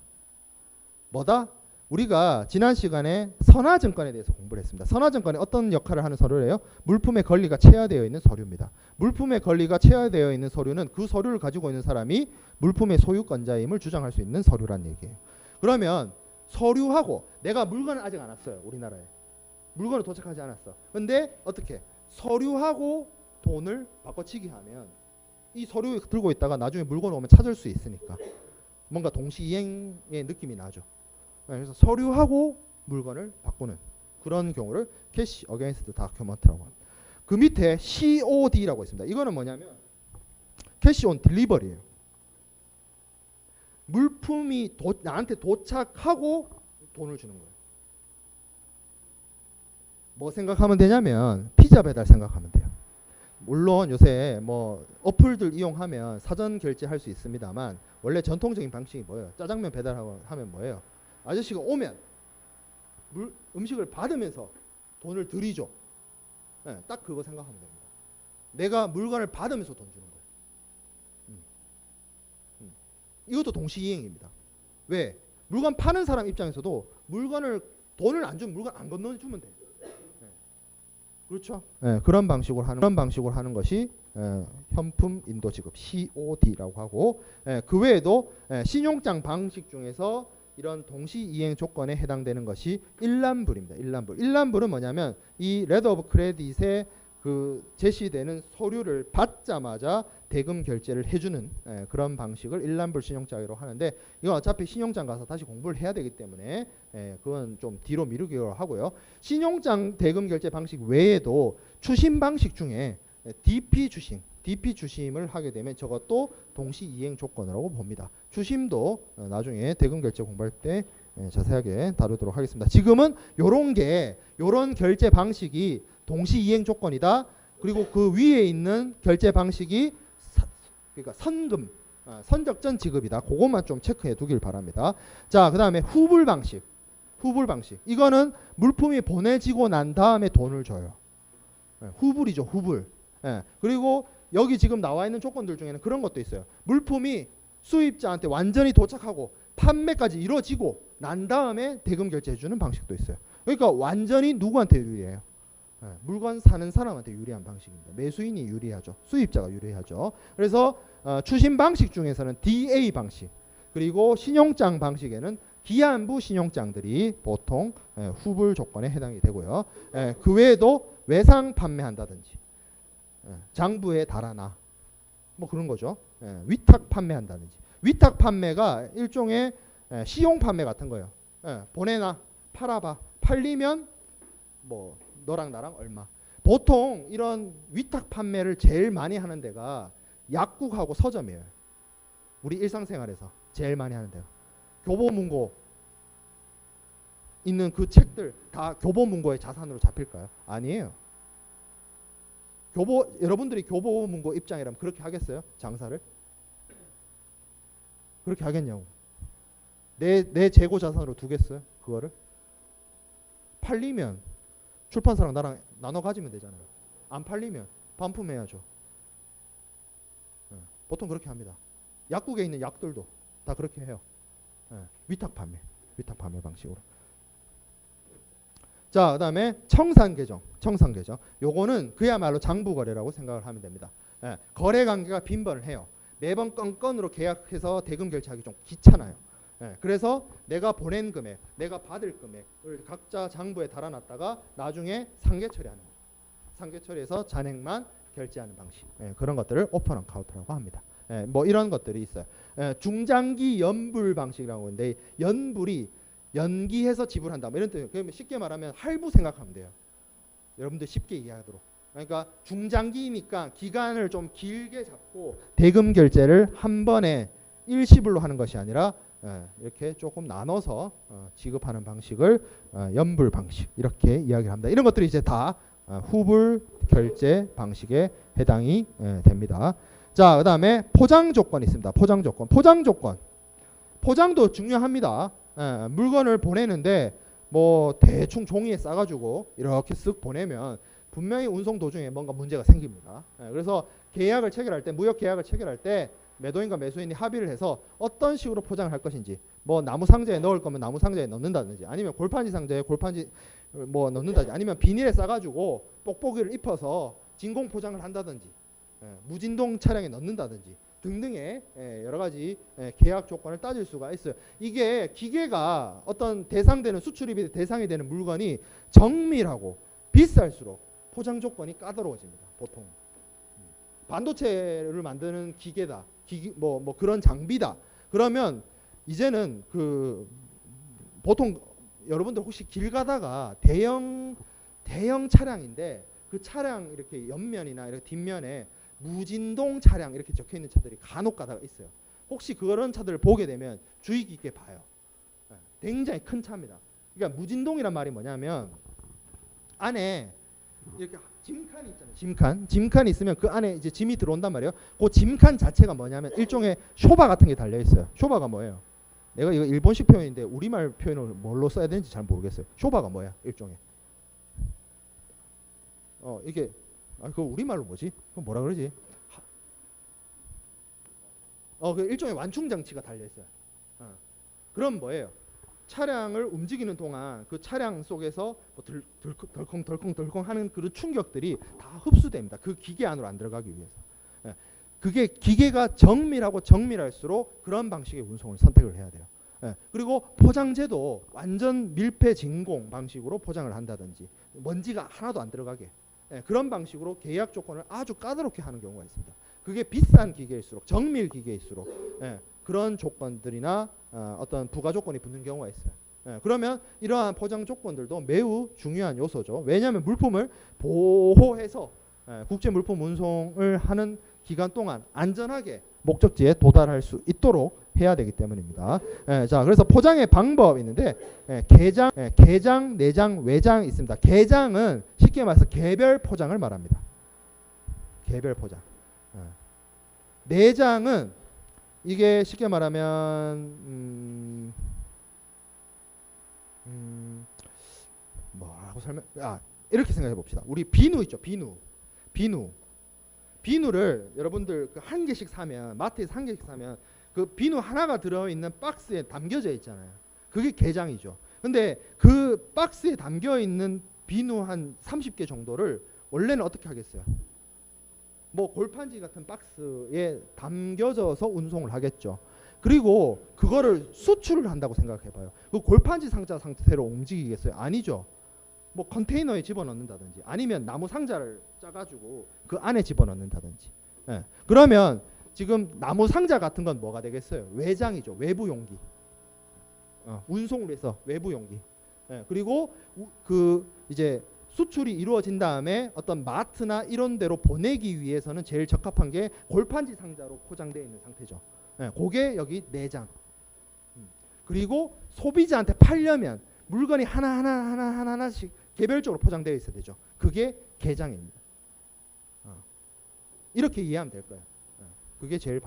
뭐다? 우리가 지난 시간에 선화증권에 대해서 공부를 했습니다. 선화증권이 어떤 역할을 하는 서류예요? 물품의 권리가 체화되어 있는 서류입니다. 물품의 권리가 체화되어 있는 서류는 그 서류를 가지고 있는 사람이 물품의 소유권자임을 주장할 수 있는 서류란 얘기예요. 그러면 서류하고 내가 물건을 아직 안 왔어요. 우리나라에. 물건을 도착하지 않았어. 근데 어떻게? 서류하고 돈을 바꿔치기 하면 이 서류 들고 있다가 나중에 물건 오면 찾을 수 있으니까 뭔가 동시이행의 느낌이 나죠. 그래서 서류하고 물건을 바꾸는 그런 경우를 캐시 어게인스트 다큐먼트라고 합니다. 그 밑에 COD라고 있습니다. 이거는 뭐냐면 캐시 온 딜리버리예요. 물품이 나한테 도착하고 돈을 주는 거예요. 뭐 생각하면 되냐면 피자 배달 생각하면 돼요. 물론 요새 뭐 어플들 이용하면 사전 결제할 수 있습니다만 원래 전통적인 방식이 뭐예요? 짜장면 배달하면 뭐예요? 아저씨가 오면 음식을 받으면서 돈을 들이죠. 네, 딱 그거 생각하면 됩니다. 내가 물건을 받으면서 돈 주는 거예요. 이것도 동시이행입니다. 왜? 물건 파는 사람 입장에서도 돈을 안 주면 물건 안 건너주면 돼요. 네. 그렇죠? 네, 그런 방식으로 하는 것이 현품 인도 지급 COD라고 하고, 그 외에도 신용장 방식 중에서 이런 동시이행 조건에 해당되는 것이 일람불입니다. 일람불은 뭐냐면 이 레터 오브 크레딧에 그 제시되는 서류를 받자마자 대금 결제를 해주는 그런 방식을 일람불 신용장으로 하는데, 이건 어차피 신용장 가서 다시 공부를 해야 되기 때문에 그건 좀 뒤로 미루기로 하고요. 신용장 대금 결제 방식 외에도 추심 방식 중에 DP 추심을 하게 되면 저것도 동시이행 조건이라고 봅니다. 추심도 나중에 대금 결제 공부할 때 자세하게 다루도록 하겠습니다. 지금은 요런 결제 방식이 동시이행 조건이다. 그리고 그 위에 있는 결제 방식이 그러니까 선적 전 지급이다. 그것만 좀 체크해 두길 바랍니다. 자, 그다음에 후불 방식. 이거는 물품이 보내지고 난 다음에 돈을 줘요. 후불이죠, 후불. 그리고 여기 지금 나와 있는 조건들 중에는 그런 것도 있어요. 물품이 수입자한테 완전히 도착하고 판매까지 이루어지고 난 다음에 대금 결제해 주는 방식도 있어요. 그러니까 완전히 누구한테 유리해요? 물건 사는 사람한테 유리한 방식입니다. 매수인이 유리하죠. 수입자가 유리하죠. 그래서 추심 방식 중에서는 DA 방식, 그리고 신용장 방식에는 기한부 신용장들이 보통 후불 조건에 해당이 되고요. 그 외에도 외상 판매한다든지 장부에 달아나 뭐 그런 거죠. 위탁 판매한다든지. 위탁 판매가 일종의 시용 판매 같은 거예요. 보내놔, 팔아봐. 팔리면 뭐 너랑 나랑 얼마. 보통 이런 위탁 판매를 제일 많이 하는 데가 약국하고 서점이에요. 우리 일상생활에서 제일 많이 하는 데가. 교보문고 있는 그 책들 다 교보문고의 자산으로 잡힐까요? 아니에요. 여러분들이 교보문고 입장이라면 그렇게 하겠어요? 장사를? 그렇게 하겠냐고. 내 재고 자산으로 두겠어요? 그거를? 팔리면 출판사랑 나랑 나눠 가지면 되잖아요. 안 팔리면 반품해야죠. 보통 그렇게 합니다. 약국에 있는 약들도 다 그렇게 해요. 위탁 판매 방식으로. 자, 그다음에 청산계정. 요거는 그야말로 장부거래라고 생각을 하면 됩니다. 거래 관계가 빈번을 해요. 매번 건건으로 계약해서 대금 결제하기 좀 귀찮아요. 그래서 내가 보낸 금액, 내가 받을 금액을 각자 장부에 달아놨다가 나중에 상계 처리하는 거예요. 상계 처리해서 잔액만 결제하는 방식. 그런 것들을 오픈 어카운트라고 합니다. 뭐 이런 것들이 있어요. 중장기 연불 방식이라고 하는데 연불이 연기해서 지불한다. 뭐 이런 뜻이에요. 그러면 쉽게 말하면 할부 생각하면 돼요. 여러분들 쉽게 이해하도록. 그러니까 중장기니까 기간을 좀 길게 잡고 대금 결제를 한 번에 일시불로 하는 것이 아니라 이렇게 조금 나눠서 지급하는 방식을 연불 방식 이렇게 이야기를 합니다. 이런 것들이 이제 다 후불 결제 방식에 해당이 됩니다. 자, 그다음에 포장 조건이 있습니다. 포장 조건. 포장도 중요합니다. 물건을 보내는데 뭐 대충 종이에 싸가지고 이렇게 쓱 보내면 분명히 운송 도중에 뭔가 문제가 생깁니다. 그래서 계약을 체결할 때, 무역 계약을 체결할 때 매도인과 매수인이 합의를 해서 어떤 식으로 포장을 할 것인지, 뭐 나무 상자에 넣을 거면 나무 상자에 넣는다든지, 아니면 골판지 상자에 골판지 뭐 넣는다든지, 아니면 비닐에 싸가지고 뽁뽁이를 입혀서 진공 포장을 한다든지, 무진동 차량에 넣는다든지 등등의 여러 가지 계약 조건을 따질 수가 있어요. 이게 기계가 어떤 대상되는 수출입이 대상이 되는 물건이 정밀하고 비쌀수록 포장 조건이 까다로워집니다. 보통 반도체를 만드는 기계다, 뭐 그런 장비다. 그러면 이제는 그 보통 여러분들 혹시 길 가다가 대형 차량인데 그 차량 이렇게 옆면이나 이렇게 뒷면에 무진동 차량 이렇게 적혀 있는 차들이 간혹 가다가 있어요. 혹시 그런 차들을 보게 되면 주의 깊게 봐요. 굉장히 큰 차입니다. 그러니까 무진동이란 말이 뭐냐면 안에 이렇게 짐칸이 있잖아요. 짐칸이 있으면 그 안에 이제 짐이 들어온단 말이에요. 그 짐칸 자체가 뭐냐면 일종의 쇼바 같은 게 달려 있어요. 쇼바가 뭐예요? 내가 이거 일본식 표현인데 우리말 표현을 뭘로 써야 되는지 잘 모르겠어요. 쇼바가 뭐야? 일종의. 이게 그거 우리말로 뭐지? 그거 뭐라 그러지? 그 일종의 완충 장치가 달려 있어요. 그럼 뭐예요? 차량을 움직이는 동안 그 차량 속에서 뭐 덜컹 하는 그런 충격들이 다 흡수됩니다. 그 기계 안으로 안 들어가기 위해서. 그게 기계가 정밀할수록 그런 방식의 운송을 선택을 해야 돼요. 그리고 포장재도 완전 밀폐 진공 방식으로 포장을 한다든지 먼지가 하나도 안 들어가게 그런 방식으로 계약 조건을 아주 까다롭게 하는 경우가 있습니다. 그게 비싼 기계일수록, 정밀 기계일수록 그런 조건들이나 어떤 부가 조건이 붙는 경우가 있어요. 그러면 이러한 포장 조건들도 매우 중요한 요소죠. 왜냐하면 물품을 보호해서 국제 물품 운송을 하는 기간 동안 안전하게 목적지에 도달할 수 있도록 해야 되기 때문입니다. 자, 그래서 포장의 방법이 있는데 개장, 내장, 외장이 있습니다. 개장은 쉽게 말해서 개별 포장을 말합니다. 개별 포장. 내장은 이게 쉽게 말하면 뭐라고 이렇게 생각해 봅시다. 우리 비누 있죠. 비누를 여러분들 그 한 개씩 사면, 마트에서 한 개씩 사면 그 비누 하나가 들어있는 박스에 담겨져 있잖아요. 그게 게장이죠. 근데 그 박스에 담겨있는 비누 한 30개 정도를 원래는 어떻게 하겠어요? 뭐 골판지 같은 박스에 담겨져서 운송을 하겠죠. 그리고 그거를 수출을 한다고 생각해봐요. 그 골판지 상자 상태로 움직이겠어요? 아니죠. 뭐 컨테이너에 집어넣는다든지 아니면 나무 상자를 짜가지고 그 안에 집어넣는다든지. 그러면 지금 나무 상자 같은 건 뭐가 되겠어요? 외장이죠. 외부 용기. 운송을 해서 외부 용기. 그리고 그 이제 수출이 이루어진 다음에 어떤 마트나 이런 데로 보내기 위해서는 제일 적합한 게 골판지 상자로 포장되어 있는 상태죠. 그게 여기 내장. 그리고 소비자한테 팔려면 물건이 하나씩 개별적으로 포장되어 있어야 되죠. 그게 개장입니다. 이렇게 이해하면 될 거예요. 그게 제일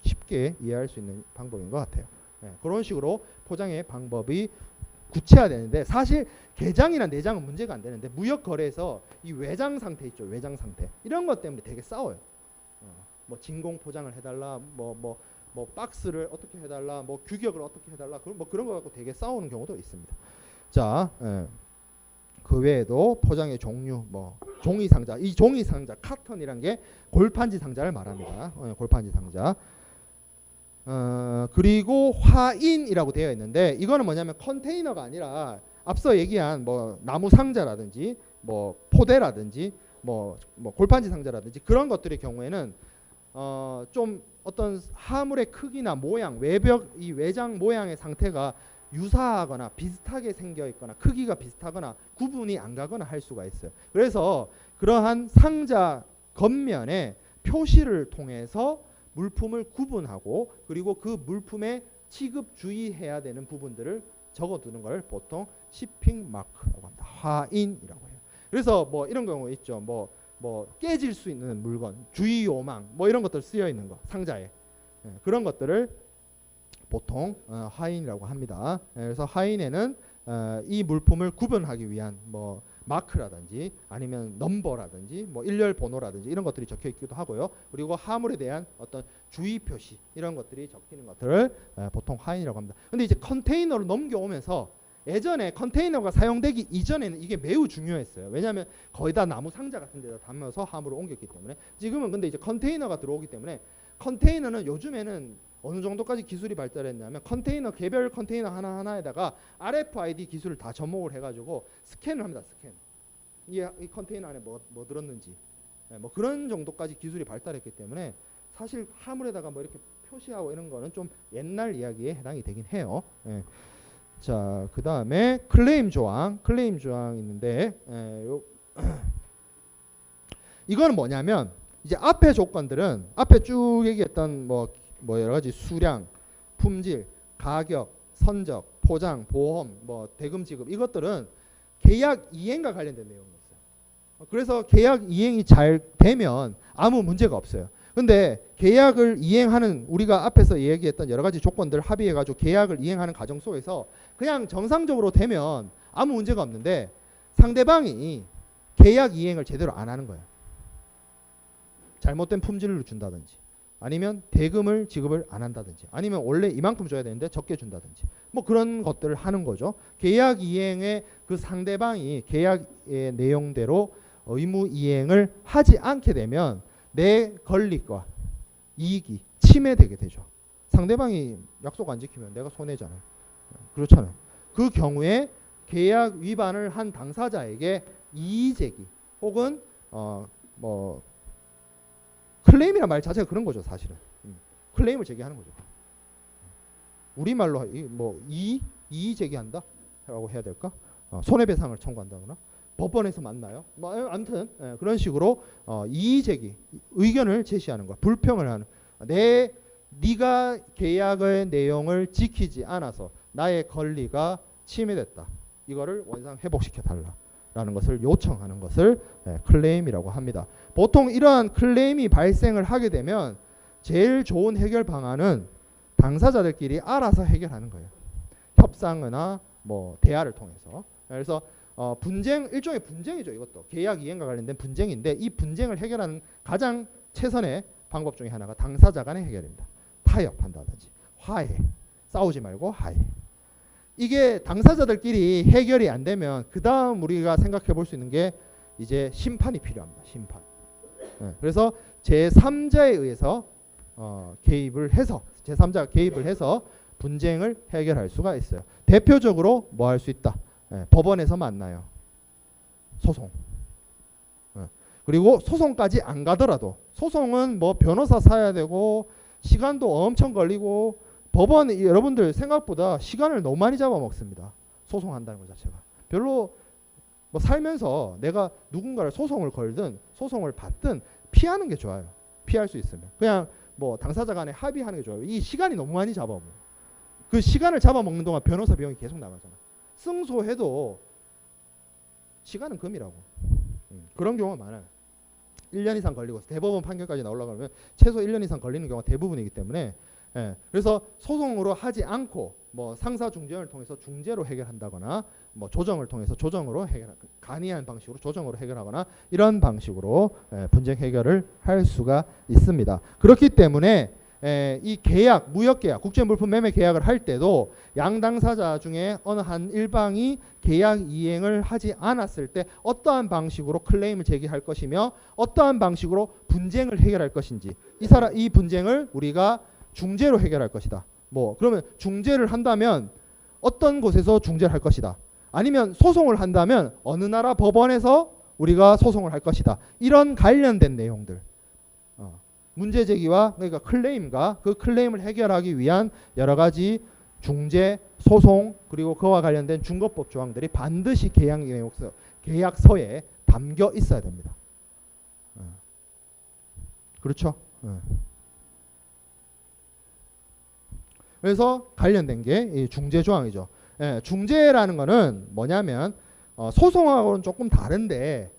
쉽게 이해할 수 있는 방법인 것 같아요. 그런 식으로 포장의 방법이 구체화되는데 사실 개장이나 내장은 문제가 안 되는데 무역 거래에서 이 외장 상태 있죠. 외장 상태 이런 것 때문에 되게 싸워요. 뭐 진공 포장을 해달라, 뭐 박스를 어떻게 해달라, 뭐 규격을 어떻게 해달라, 뭐 그런 거 갖고 되게 싸우는 경우도 있습니다. 자, 그 외에도 포장의 종류, 뭐 종이 상자, 이 종이 상자 카턴이란 게 골판지 상자를 말합니다. 골판지 상자. 그리고 화인이라고 되어 있는데 이거는 뭐냐면 컨테이너가 아니라 앞서 얘기한 뭐 나무 상자라든지 뭐 포대라든지 뭐 골판지 상자라든지 그런 것들의 경우에는 좀 어떤 화물의 크기나 모양, 외벽 이 외장 모양의 상태가 유사하거나 비슷하게 생겨 있거나 크기가 비슷하거나 구분이 안 가거나 할 수가 있어요. 그래서 그러한 상자 겉면에 표시를 통해서 물품을 구분하고 그리고 그 물품에 취급 주의해야 되는 부분들을 적어두는 걸 보통 shipping mark라고 합니다. 화인이라고 해요. 그래서 뭐 이런 경우 있죠. 뭐 깨질 수 있는 물건, 주의 요망, 뭐 이런 것들 쓰여 있는 거 상자에 그런 것들을 보통 화인이라고 합니다. 그래서 화인에는 이 물품을 구분하기 위한 뭐 마크라든지 아니면 넘버라든지 뭐 일렬 번호라든지 이런 것들이 적혀 있기도 하고요. 그리고 화물에 대한 어떤 주의 표시 이런 것들이 적히는 것들을 보통 화인이라고 합니다. 근데 이제 컨테이너로 넘겨오면서 예전에 컨테이너가 사용되기 이전에는 이게 매우 중요했어요. 왜냐하면 거의 다 나무 상자 같은 데다 담아서 화물을 옮겼기 때문에. 지금은 근데 이제 컨테이너가 들어오기 때문에 컨테이너는 요즘에는 어느 정도까지 기술이 발달했냐면 컨테이너 개별 컨테이너 하나하나에다가 RFID 기술을 다 접목을 해가지고 스캔을 합니다. 스캔. 이 컨테이너 안에 뭐 들었는지 뭐 그런 정도까지 기술이 발달했기 때문에 사실 화물에다가 뭐 이렇게 표시하고 이런 거는 좀 옛날 이야기에 해당이 되긴 해요. 자, 그 다음에 클레임 조항 있는데 이거는 뭐냐면 이제 앞에 조건들은 앞에 쭉 얘기했던 뭐 여러 가지 수량, 품질, 가격, 선적, 포장, 보험, 뭐 대금 지급 이것들은 계약 이행과 관련된 내용이었어요. 그래서 계약 이행이 잘 되면 아무 문제가 없어요. 근데 계약을 이행하는 우리가 앞에서 얘기했던 여러 가지 조건들 합의해가지고 계약을 이행하는 과정 속에서 그냥 정상적으로 되면 아무 문제가 없는데 상대방이 계약 이행을 제대로 안 하는 거예요. 잘못된 품질을 준다든지 아니면 대금을 지급을 안 한다든지 아니면 원래 이만큼 줘야 되는데 적게 준다든지 뭐 그런 것들을 하는 거죠. 계약 이행에 그 상대방이 계약의 내용대로 의무 이행을 하지 않게 되면 내 권리과 이익이 침해되게 되죠. 상대방이 약속 안 지키면 내가 손해잖아요. 그렇잖아요. 그 경우에 계약 위반을 한 당사자에게 이의제기 혹은 뭐 클레임이란 말 자체가 그런 거죠. 사실은 클레임을 제기하는 거죠. 우리말로 뭐 이의제기한다 라고 해야 될까? 손해배상을 청구한다거나 법원에서 만나요. 뭐 아무튼 그런 식으로 이의제기 의견을 제시하는 거야. 불평을 하는 네가 계약의 내용을 지키지 않아서 나의 권리가 침해됐다. 이거를 원상 회복시켜 달라라는 것을 요청하는 것을 클레임이라고 합니다. 보통 이러한 클레임이 발생을 하게 되면 제일 좋은 해결 방안은 당사자들끼리 알아서 해결하는 거예요. 협상이나 뭐 대화를 통해서. 그래서 분쟁 일종의 분쟁이죠. 이것도 계약 이행과 관련된 분쟁인데 이 분쟁을 해결하는 가장 최선의 방법 중에 하나가 당사자 간의 해결입니다. 타협한다든지 화해, 싸우지 말고 화해. 이게 당사자들끼리 해결이 안 되면 그 다음 우리가 생각해 볼 수 있는 게 이제 심판이 필요합니다. 심판. 그래서 제3자에 의해서 개입을 해서 제3자가 개입을 해서 분쟁을 해결할 수가 있어요. 대표적으로 뭐 할 수 있다. 법원에서 만나요. 소송. 그리고 소송까지 안 가더라도 소송은 뭐 변호사 사야 되고 시간도 엄청 걸리고 법원 여러분들 생각보다 시간을 너무 많이 잡아먹습니다. 소송한다는 것 자체가. 별로 뭐 살면서 내가 누군가를 소송을 걸든 소송을 받든 피하는 게 좋아요. 피할 수 있으면. 그냥 뭐 당사자 간에 합의하는 게 좋아요. 이 시간이 너무 많이 잡아먹어. 그 시간을 잡아먹는 동안 변호사 비용이 계속 나가잖아. 승소해도 시간은 금이라고. 그런 경우가 많아요. 1년 이상 걸리고 대법원 판결까지 나오려면 최소 1년 이상 걸리는 경우가 대부분이기 때문에 그래서 소송으로 하지 않고 뭐 상사중재원을 통해서 중재로 해결한다거나 뭐 조정을 통해서 조정으로 간이한 방식으로 조정으로 해결하거나 이런 방식으로 분쟁 해결을 할 수가 있습니다. 그렇기 때문에 이 계약, 무역계약, 국제물품 매매 계약을 할 때도 양 당사자 중에 어느 한 일방이 계약 이행을 하지 않았을 때 어떠한 방식으로 클레임을 제기할 것이며 어떠한 방식으로 분쟁을 해결할 것인지 이 분쟁을 우리가 중재로 해결할 것이다. 뭐 그러면 중재를 한다면 어떤 곳에서 중재를 할 것이다. 아니면 소송을 한다면 어느 나라 법원에서 우리가 소송을 할 것이다. 이런 관련된 내용들. 문제 제기와 그러니까 클레임과 그 클레임을 해결하기 위한 여러 가지 중재, 소송 그리고 그와 관련된 중거법 조항들이 반드시 계약서에 담겨 있어야 됩니다. 그렇죠? 그래서 관련된 게 이 중재 조항이죠. 중재라는 거는 뭐냐면 소송하고는 조금 다른데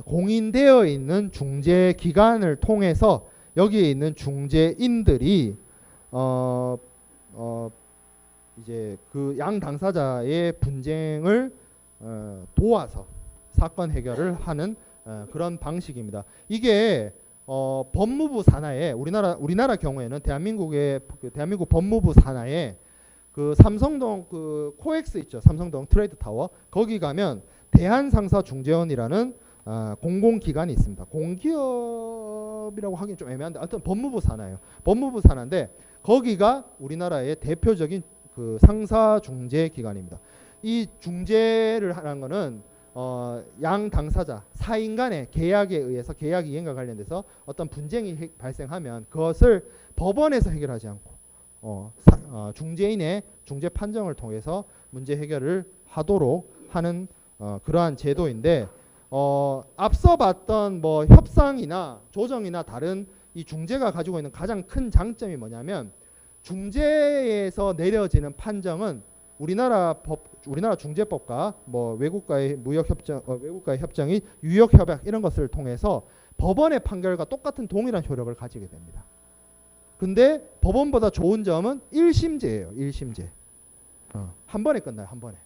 공인되어 있는 중재 기관을 통해서 여기에 있는 중재인들이 이제 그 양 당사자의 분쟁을 도와서 사건 해결을 하는 그런 방식입니다. 이게 법무부 산하에 우리나라 경우에는 대한민국 법무부 산하에 그 삼성동 그 코엑스 있죠. 삼성동 트레이드 타워 거기 가면 대한상사중재원이라는 공공기관이 있습니다. 공기업이라고 하긴 좀 애매한데 하여튼 법무부 산하예요. 법무부 산하인데 거기가 우리나라의 대표적인 그 상사중재 기관입니다. 이 중재를 하는 거는 양 당사자 사인 간의 계약에 의해서 계약 이행과 관련돼서 어떤 분쟁이 발생하면 그것을 법원에서 해결하지 않고 중재인의 중재 판정을 통해서 문제 해결을 하도록 하는 그러한 제도인데 앞서 봤던 뭐 협상이나 조정이나 다른 이 중재가 가지고 있는 가장 큰 장점이 뭐냐면 중재에서 내려지는 판정은 우리나라 중재법과 뭐 외국과의 무역협정, 외국과의 협정이 유역협약 이런 것을 통해서 법원의 판결과 똑같은 동일한 효력을 가지게 됩니다. 근데 법원보다 좋은 점은 1심제예요. 1심제. 한 번에 끝나요. 한 번에.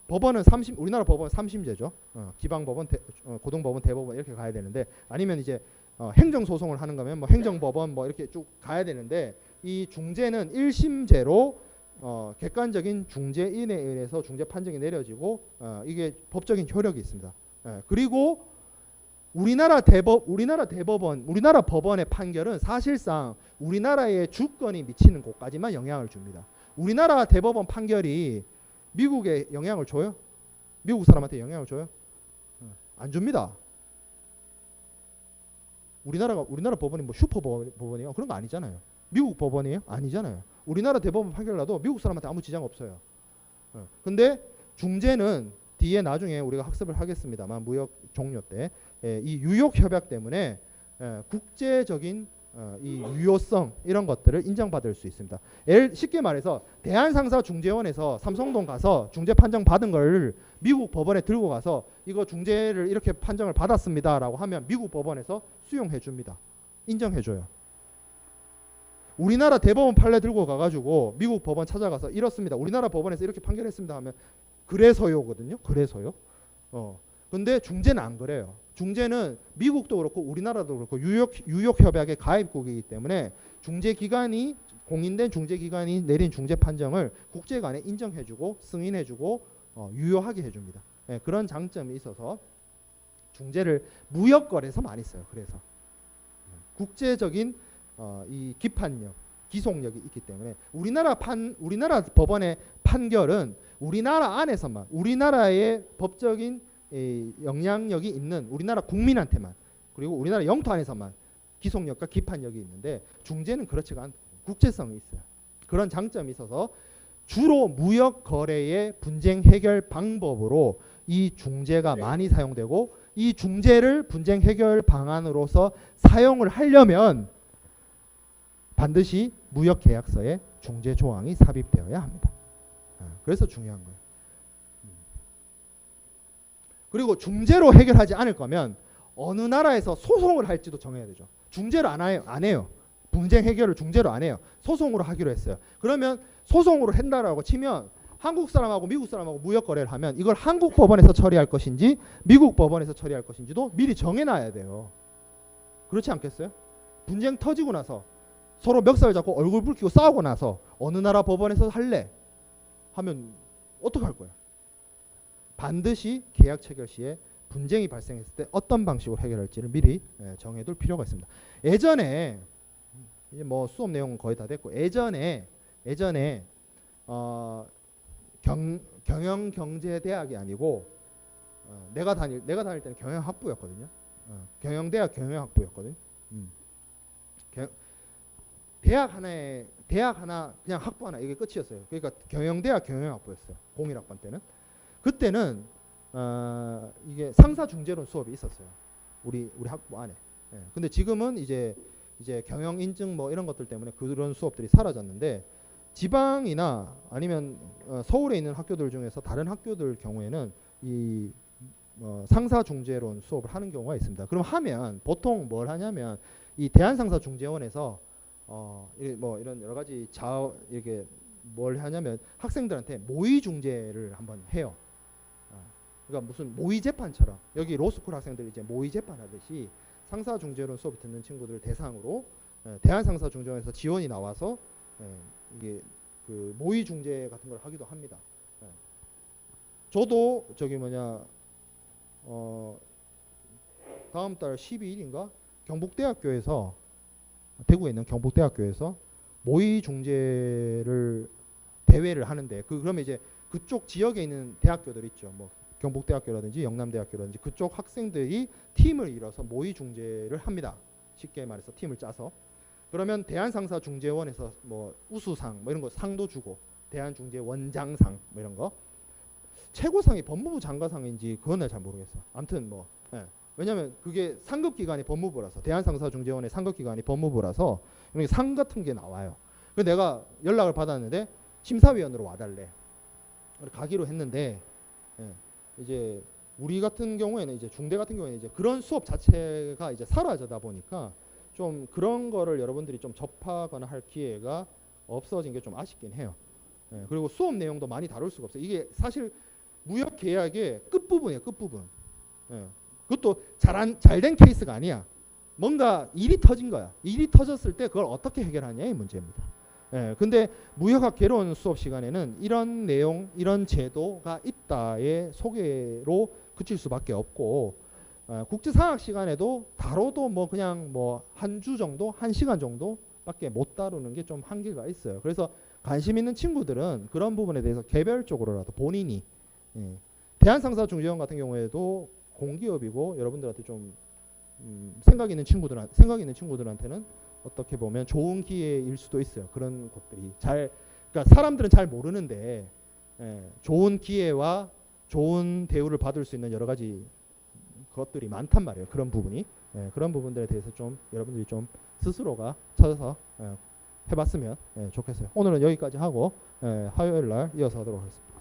법원은 우리나라 법원은 3심제죠. 지방법원, 고등법원, 대법원 이렇게 가야 되는데 아니면 이제 행정소송을 하는 거면 뭐 행정법원 뭐 이렇게 쭉 가야 되는데 이 중재는 1심제로 객관적인 중재인에 의해서 중재 판정이 내려지고 이게 법적인 효력이 있습니다. 그리고 우리나라 법원의 판결은 사실상 우리나라의 주권이 미치는 곳까지만 영향을 줍니다. 우리나라 대법원 판결이 미국에 영향을 줘요? 미국 사람한테 영향을 줘요? 안 줍니다. 우리나라 법원이 뭐 슈퍼 법원이에요? 그런 거 아니잖아요. 미국 법원이에요? 아니잖아요. 우리나라 대법원 판결 나도 미국 사람한테 아무 지장 없어요. 근데 중재는 뒤에 나중에 우리가 학습을 하겠습니다만 무역 종료 때 이 유역 협약 때문에 국제적인 이 유효성 이런 것들을 인정받을 수 있습니다. 쉽게 말해서 대한상사중재원에서 삼성동 가서 중재 판정 받은 걸 미국 법원에 들고 가서 이거 중재를 이렇게 판정을 받았습니다라고 하면 미국 법원에서 수용해 줍니다. 인정해 줘요. 우리나라 대법원 판례 들고 가가지고 미국 법원 찾아가서 이렇습니다. 우리나라 법원에서 이렇게 판결했습니다 하면 그래서요거든요. 그래서요. 근데 중재는 안 그래요. 중재는 미국도 그렇고 우리나라도 그렇고 유역협약의 가입국이기 때문에 중재기관이 공인된 중재기관이 내린 중재 판정을 국제간에 인정해주고 승인해주고 유효하게 해줍니다. 그런 장점이 있어서 중재를 무역거래에서 많이 써요. 그래서 국제적인 이 기판력, 기속력이 있기 때문에 우리나라 법원의 판결은 우리나라 안에서만 우리나라의 법적인 영향력이 있는 우리나라 국민한테만 그리고 우리나라 영토 안에서만 기속력과 기판력이 있는데 중재는 그렇지가 않고 국제성이 있어요. 그런 장점이 있어서 주로 무역 거래의 분쟁 해결 방법으로 이 중재가 많이 사용되고 이 중재를 분쟁 해결 방안으로서 사용을 하려면 반드시 무역 계약서에 중재 조항이 삽입되어야 합니다. 그래서 중요한 거예요. 그리고 중재로 해결하지 않을 거면 어느 나라에서 소송을 할지도 정해야 되죠. 중재를 안 해요. 분쟁 해결을 중재로 안 해요. 소송으로 하기로 했어요. 그러면 소송으로 한다라고 치면 한국 사람하고 미국 사람하고 무역 거래를 하면 이걸 한국 법원에서 처리할 것인지 미국 법원에서 처리할 것인지도 미리 정해놔야 돼요. 그렇지 않겠어요? 분쟁 터지고 나서 서로 멱살 잡고 얼굴 붉히고 싸우고 나서 어느 나라 법원에서 할래? 하면 어떡할 거야? 반드시 계약 체결 시에 분쟁이 발생했을 때 어떤 방식으로 해결할지를 미리 정해둘 필요가 있습니다. 예전에 이제 뭐 수업 내용은 거의 다 됐고 예전에 경영경제대학이 아니고 내가 다닐 때는 경영학부였거든요. 경영대학 경영학부였거든. 대학 하나 그냥 학부 하나 이게 끝이었어요. 그러니까 경영대학 경영학부였어요. 01학번 때는. 그때는 이게 상사중재론 수업이 있었어요. 우리 학부 안에. 근데 지금은 이제 경영 인증 뭐 이런 것들 때문에 그런 수업들이 사라졌는데 지방이나 아니면 서울에 있는 학교들 중에서 다른 학교들 경우에는 이 상사중재론 수업을 하는 경우가 있습니다. 그럼 하면 보통 뭘 하냐면 이 대한상사중재원에서 뭐 이런 여러 가지 이렇게 뭘 하냐면 학생들한테 모의 중재를 한번 해요. 그러니까 무슨 모의 재판처럼 여기 로스쿨 학생들이 이제 모의 재판 하듯이 상사중재론 수업 듣는 친구들 대상으로 대한상사중재원에서 지원이 나와서 이게 그 모의 중재 같은 걸 하기도 합니다. 저도 다음 달 12일인가 경북대학교에서 대구에 있는 경북대학교에서 모의 중재를 대회를 하는데 그러면 이제 그쪽 지역에 있는 대학교들 있죠. 뭐 경북대학교라든지 영남대학교라든지 그쪽 학생들이 팀을 이뤄서 모의 중재를 합니다. 쉽게 말해서 팀을 짜서. 그러면 대한상사중재원에서 뭐 우수상 뭐 이런 거 상도 주고 대한중재원장상 뭐 이런 거 최고상이 법무부 장관상인지 그건 잘 모르겠어. 아무튼 뭐 왜냐하면 그게 상급기관이 법무부라서 대한상사중재원의 상급기관이 법무부라서 상 같은 게 나와요. 그래서 내가 연락을 받았는데 심사위원으로 와달래. 가기로 했는데 이제 우리 같은 경우에는 이제 중대 같은 경우에는 이제 그런 수업 자체가 이제 사라져다 보니까 좀 그런 거를 여러분들이 좀 접하거나 할 기회가 없어진 게 좀 아쉽긴 해요. 그리고 수업 내용도 많이 다룰 수가 없어요. 이게 사실 무역 계약의 끝부분이에요. 끝부분. 그것도 잘된 케이스가 아니야. 뭔가 일이 터진 거야. 일이 터졌을 때 그걸 어떻게 해결하냐의 문제입니다. 근데 무역학 개론 수업 시간에는 이런 내용, 이런 제도가 있다의 소개로 그칠 수밖에 없고 국제상학 시간에도 다뤄도 뭐 그냥 뭐 한 주 정도, 1시간 정도밖에 못 다루는 게 좀 한계가 있어요. 그래서 관심 있는 친구들은 그런 부분에 대해서 개별적으로라도 본인이 대한상사중재원 같은 경우에도 공기업이고 여러분들한테 좀 생각 있는 친구들한테는 어떻게 보면 좋은 기회일 수도 있어요. 그런 것들이 그러니까 사람들은 잘 모르는데 좋은 기회와 좋은 대우를 받을 수 있는 여러 가지 것들이 많단 말이에요. 그런 부분이 그런 부분들에 대해서 좀 여러분들이 좀 스스로가 찾아서 해봤으면 좋겠어요. 오늘은 여기까지 하고 화요일 날 이어서 하도록 하겠습니다.